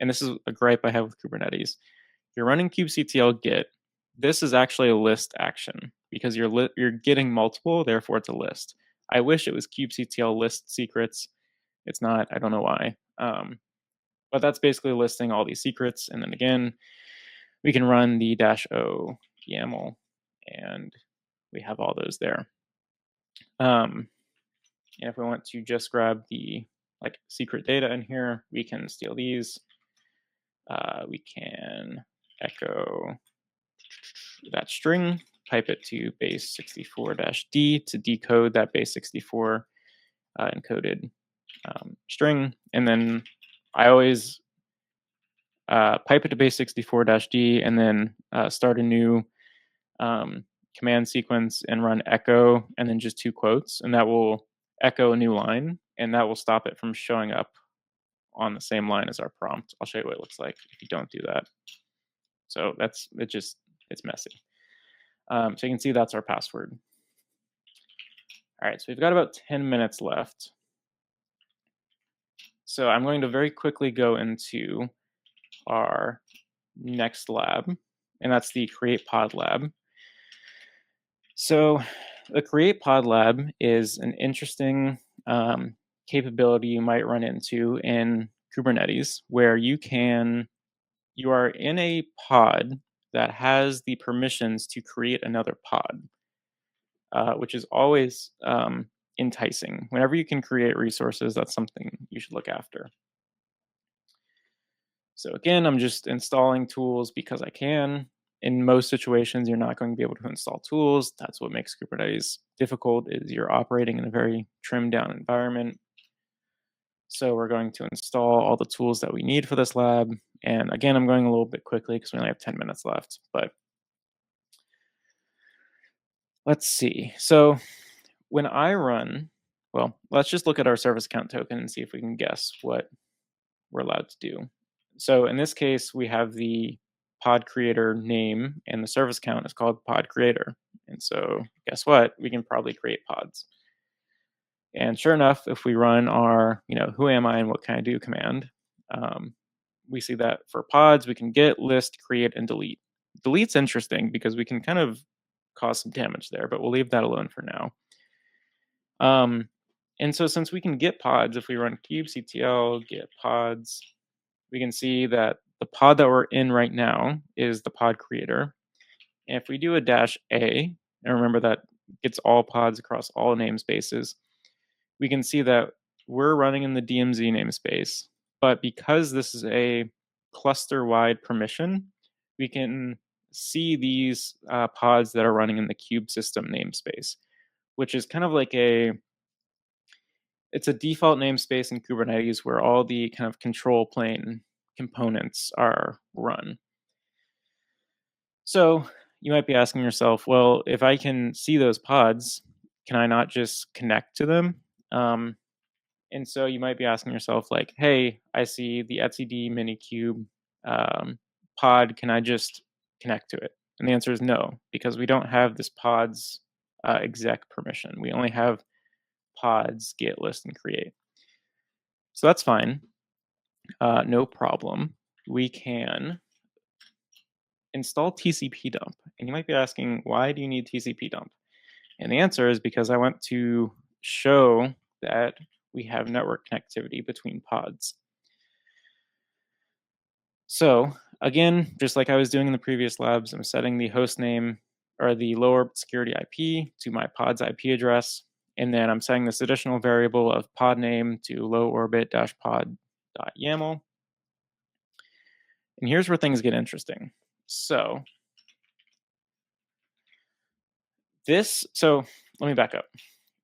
and this is a gripe I have with Kubernetes. You're running kubectl get. This is actually a list action because you're getting multiple, therefore it's a list. I wish it was kubectl list secrets. It's not. I don't know why. But that's basically listing all these secrets, and then again, we can run the -o YAML, and we have all those there. And if we want to just grab the secret data in here, we can steal these. We can echo that string, pipe it to base 64-D to decode that base 64 encoded string, and then I always pipe it to base 64-D and then start a new command sequence and run echo and then just 2 quotes, and that will echo a new line, and that will stop it from showing up on the same line as our prompt. I'll show you what it looks like if you don't do that. So it's messy. So you can see that's our password. All right, so we've got about 10 minutes left. So I'm going to very quickly go into our next lab, and that's the Create Pod Lab. So the Create Pod Lab is an interesting capability you might run into in Kubernetes, where you are in a pod that has the permissions to create another pod, which is always enticing. Whenever you can create resources, that's something you should look after. So again, I'm just installing tools because I can. In most situations, you're not going to be able to install tools. That's what makes Kubernetes difficult, is you're operating in a very trimmed down environment. So we're going to install all the tools that we need for this lab. And again, I'm going a little bit quickly because we only have 10 minutes left, but let's see. So when I run, well, let's just look at our service account token and see if we can guess what we're allowed to do. So in this case, we have the pod creator name, and the service account is called pod creator. And so guess what? We can probably create pods. And sure enough, if we run our, who am I and what can I do command, we see that for pods, we can get, list, create, and delete. Delete's interesting because we can kind of cause some damage there, but we'll leave that alone for now. And so since we can get pods, if we run kubectl get pods, we can see that the pod that we're in right now is the pod creator. And if we do a -a, and remember that gets all pods across all namespaces, we can see that we're running in the DMZ namespace, but because this is a cluster-wide permission, we can see these pods that are running in the kube system namespace, which is kind of like it's a default namespace in Kubernetes where all the kind of control plane components are run. So you might be asking yourself, well, if I can see those pods, can I not just connect to them? And so you might be asking yourself, like, hey, I see the etcd minikube pod. Can I just connect to it? And the answer is no, because we don't have this pod's exec permission. We only have pods get, list, and create. So that's fine. No problem. We can install TCP dump. And you might be asking, why do you need TCP dump? And the answer is because I want to show that we have network connectivity between pods. So again, just like I was doing in the previous labs, I'm setting the host name or the low orbit security IP to my pod's IP address. And then I'm setting this additional variable of pod name to low orbit pod.yaml. And here's where things get interesting. So let me back up.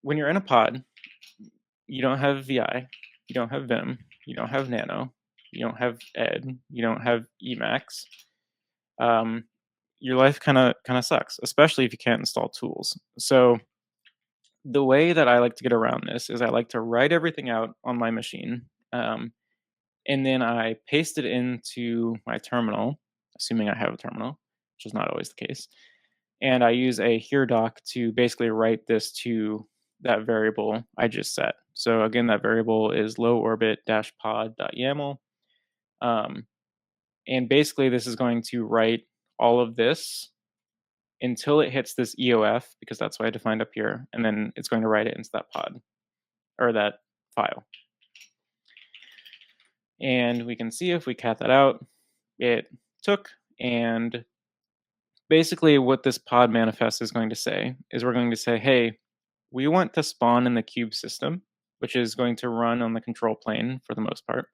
When you're in a pod, you don't have VI, you don't have Vim, you don't have Nano, you don't have Ed, you don't have Emacs. Your life kind of sucks, especially if you can't install tools. So the way that I like to get around this is I like to write everything out on my machine, and then I paste it into my terminal, assuming I have a terminal, which is not always the case. And I use a here doc to basically write this to that variable I just set. So again, that variable is low orbit pod.yaml. And basically this is going to write all of this until it hits this EOF, because that's what I defined up here. And then it's going to write it into that pod or that file. And we can see if we cat that out, it took. And basically what this pod manifest is going to say is we're going to say, hey, we want to spawn in the kube system, which is going to run on the control plane for the most part.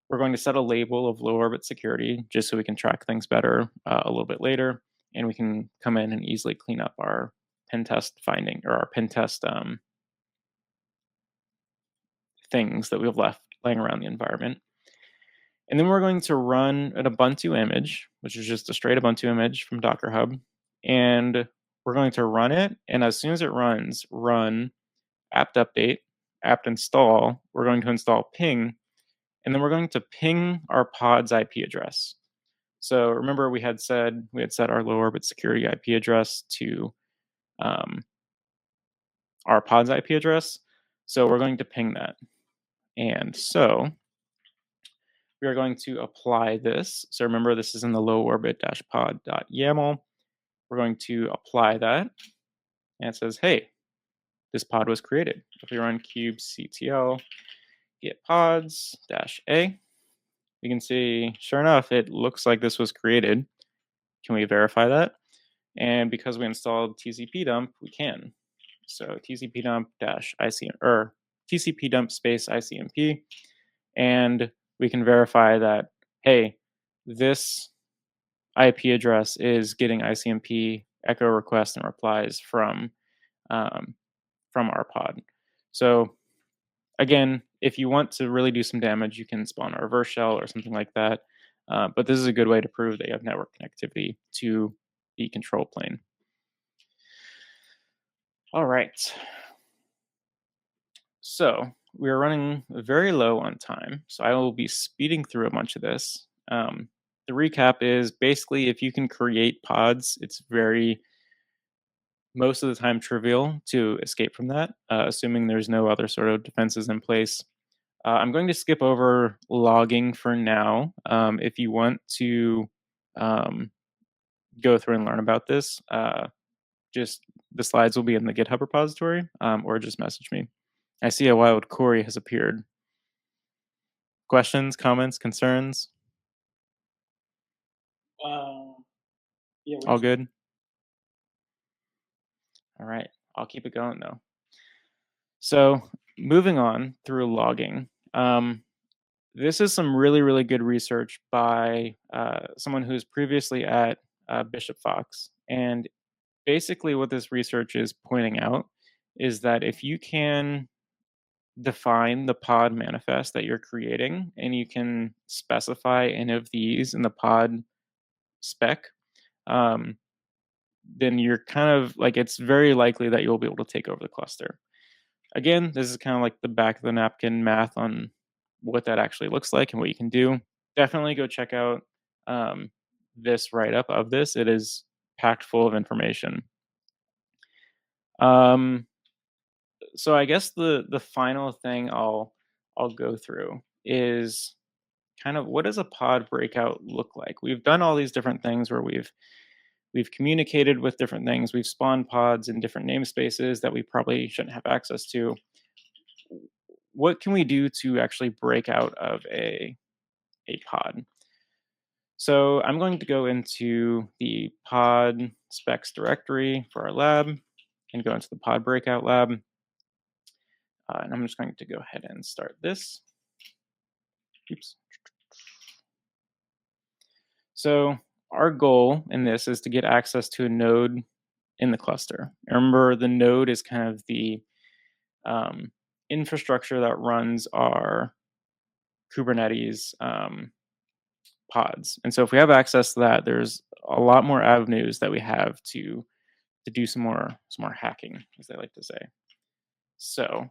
We're going to set a label of low orbit security just so we can track things better a little bit later. And we can come in and easily clean up our pen test finding or our pen test things that we've left laying around the environment. And then we're going to run an Ubuntu image, which is just a straight Ubuntu image from Docker Hub. And we're going to run it. And as soon as it runs, run apt update, apt install. We're going to install ping. And then we're going to ping our pod's IP address. So remember we had set our low orbit security IP address to our pod's IP address. So we're going to ping that. And so we are going to apply this. So remember, this is in the low orbit pod.yaml. We're going to apply that. And it says, hey, this pod was created. If we run kubectl get pods -a, you can see, sure enough, it looks like this was created. Can we verify that? And because we installed TCP dump, we can. So TCP dump -icm or TCP dump space ICMP, and we can verify that, hey, this IP address is getting ICMP echo requests and replies from our pod. So again, if you want to really do some damage, you can spawn a reverse shell or something like that. But this is a good way to prove that you have network connectivity to the control plane. All right. So we are running very low on time, so I will be speeding through a bunch of this. The recap is basically if you can create pods, it's most of the time trivial to escape from that, assuming there's no other sort of defenses in place. I'm going to skip over logging for now. If you want to go through and learn about this, just the slides will be in the GitHub repository, or just message me. I see a wild Corey has appeared. Questions, comments, concerns? Yeah. All good? All right. I'll keep it going though. So moving on through logging. This is some really, really good research by someone who's previously at Bishop Fox. And basically, what this research is pointing out is that if you can define the pod manifest that you're creating and you can specify any of these in the pod spec, um, then you're kind of like it's very likely that you'll be able to take over the cluster. Again, this is kind of like the back of the napkin math on what that actually looks like and what you can do. Definitely go check out this write up of this. It is packed full of information. Um, so I guess the final thing I'll go through is kind of what does a pod breakout look like? We've done all these different things where we've communicated with different things. We've spawned pods in different namespaces that we probably shouldn't have access to. What can we do to actually break out of a pod? So I'm going to go into the pod specs directory for our lab and go into the pod breakout lab. And I'm just going to go ahead and start this. Oops. So our goal in this is to get access to a node in the cluster. Remember, the node is kind of the infrastructure that runs our Kubernetes pods. And so if we have access to that, there's a lot more avenues that we have to do some more hacking, as they like to say. So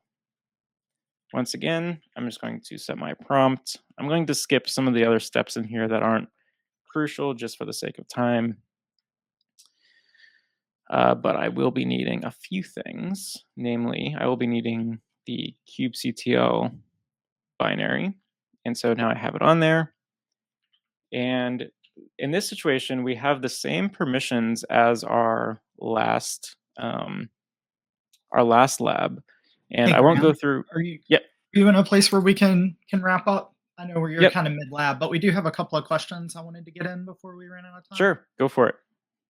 once again, I'm just going to set my prompt. I'm going to skip some of the other steps in here that aren't crucial just for the sake of time. But I will be needing a few things. Namely, I will be needing the kubectl binary. And so now I have it on there. And in this situation, we have the same permissions as our last lab. And Hey, I won't Graham, go through. Are you Yep. are you in a place where we can wrap up? I know where you're Yep. kind of mid lab, but we do have a couple of questions I wanted to get in before we ran out of time. Sure. Go for it.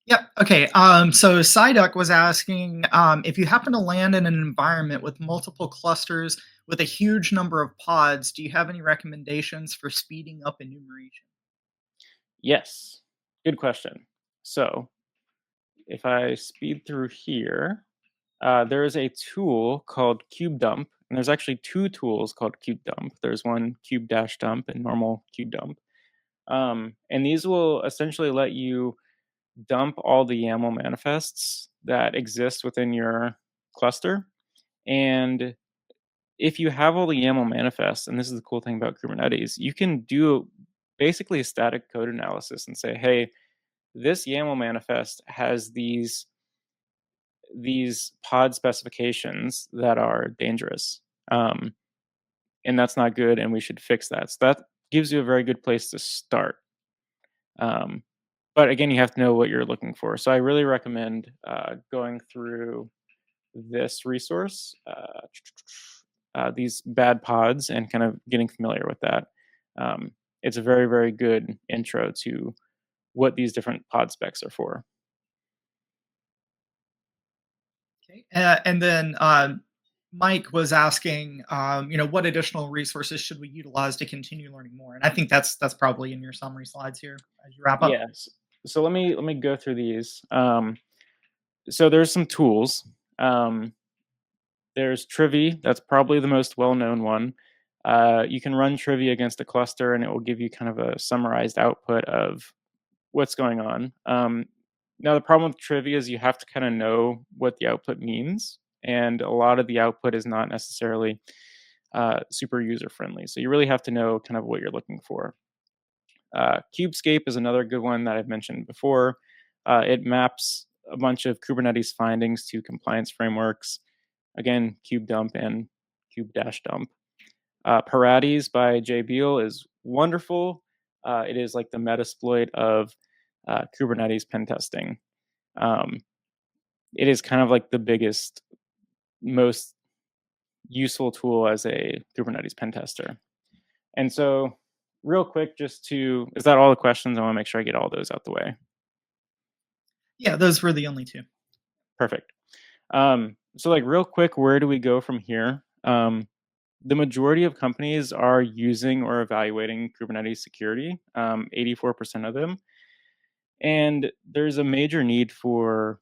Yep. Okay. So Psyduck was asking if you happen to land in an environment with multiple clusters with a huge number of pods, do you have any recommendations for speeding up enumeration? Yes. Good question. So if I speed through here, there is a tool called kubedump, and there's actually two tools called kubedump. There's one kube-dump and normal kubedump. And these will essentially let you dump all the YAML manifests that exist within your cluster. And if you have all the YAML manifests, and this is the cool thing about Kubernetes, you can do basically a static code analysis and say, hey, this YAML manifest has these pod specifications that are dangerous. And that's not good, and we should fix that. So that gives you a very good place to start. But again, you have to know what you're looking for. So I really recommend going through this resource, these bad pods, and kind of getting familiar with that. It's a very, very good intro to what these different pod specs are for. Okay. And then Mike was asking, what additional resources should we utilize to continue learning more? And I think that's probably in your summary slides here as you wrap up. Yes. So let me go through these. So there's some tools. There's Trivy. That's probably the most well-known one. You can run Trivy against a cluster, and it will give you kind of a summarized output of what's going on. Now, the problem with Trivy is you have to kind of know what the output means, and a lot of the output is not necessarily super user-friendly. So you really have to know kind of what you're looking for. Kubescape is another good one that I've mentioned before. It maps a bunch of Kubernetes findings to compliance frameworks. Again, kubedump and kube-dump. Parades by Jay Beal is wonderful. It is like the Metasploit of Kubernetes pen testing. It is kind of like the biggest, most useful tool as a Kubernetes pen tester. And so real quick, is that all the questions? I want to make sure I get all those out the way. Yeah, those were the only two. Perfect. So like real quick, where do we go from here? The majority of companies are using or evaluating Kubernetes security, 84% of them. And there's a major need for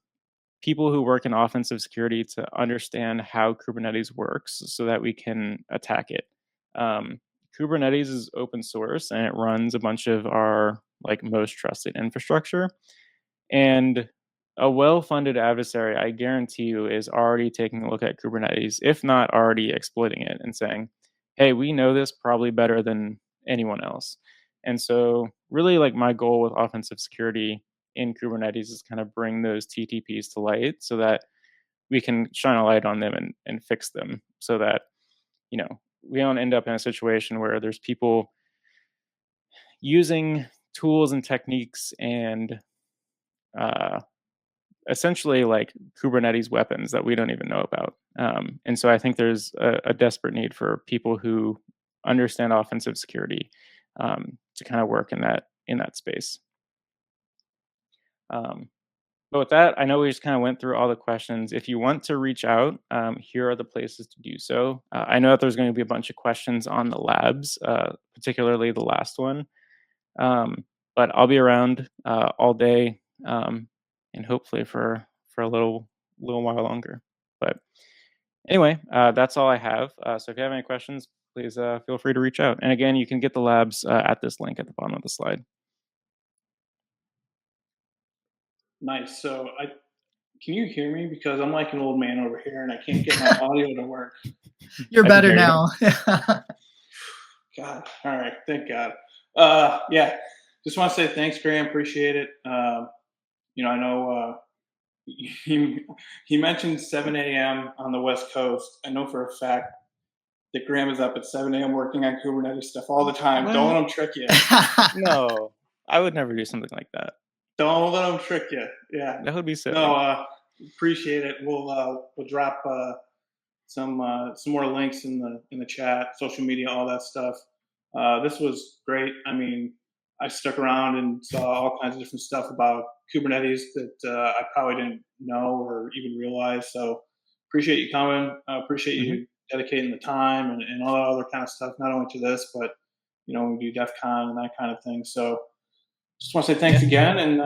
people who work in offensive security to understand how Kubernetes works so that we can attack it. Um, Kubernetes is open source and it runs a bunch of our like most trusted infrastructure. And a well-funded adversary, I guarantee you, is already taking a look at Kubernetes, if not already exploiting it and saying, "Hey, we know this probably better than anyone else." And so, really, like my goal with offensive security in Kubernetes is kind of bring those TTPs to light so that we can shine a light on them and fix them, so that we don't end up in a situation where there's people using tools and techniques and uh, essentially like Kubernetes weapons that we don't even know about. And so I think there's a desperate need for people who understand offensive security to kind of work in that space. But with that, I know we just kind of went through all the questions. If you want to reach out, here are the places to do so. I know that there's going to be a bunch of questions on the labs, particularly the last one. But I'll be around all day and hopefully for a little while longer. But anyway, that's all I have. So if you have any questions, please feel free to reach out. And again, you can get the labs at this link at the bottom of the slide. Nice. So can you hear me? Because I'm like an old man over here and I can't get my audio to work. You're I can better hear you. now. God. All right. Thank God. Yeah. Just want to say thanks, Graham. Appreciate it. I know he mentioned 7 a.m. on the West Coast. I know for a fact that Graham is up at 7 a.m. working on Kubernetes stuff all the time. What? Don't let him trick you. No, I would never do something like that. Don't let him trick you. Yeah. That would be silly. No, appreciate it. We'll drop some more links in the chat, social media, all that stuff. This was great. I mean, I stuck around and saw all kinds of different stuff about Kubernetes that I probably didn't know or even realize. So appreciate you coming. Appreciate you dedicating the time and all that other kind of stuff, not only to this, but when we do DEF CON and that kind of thing. So just want to say thanks again, and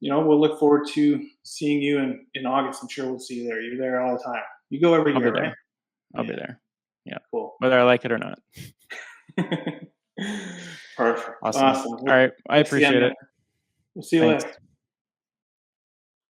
we'll look forward to seeing you in August. I'm sure we'll see you there. You're there all the time. You go every year, right? I'll be there. Yeah. Cool. Whether I like it or not. Perfect. Awesome. Awesome. All right. I appreciate it. We'll see you later.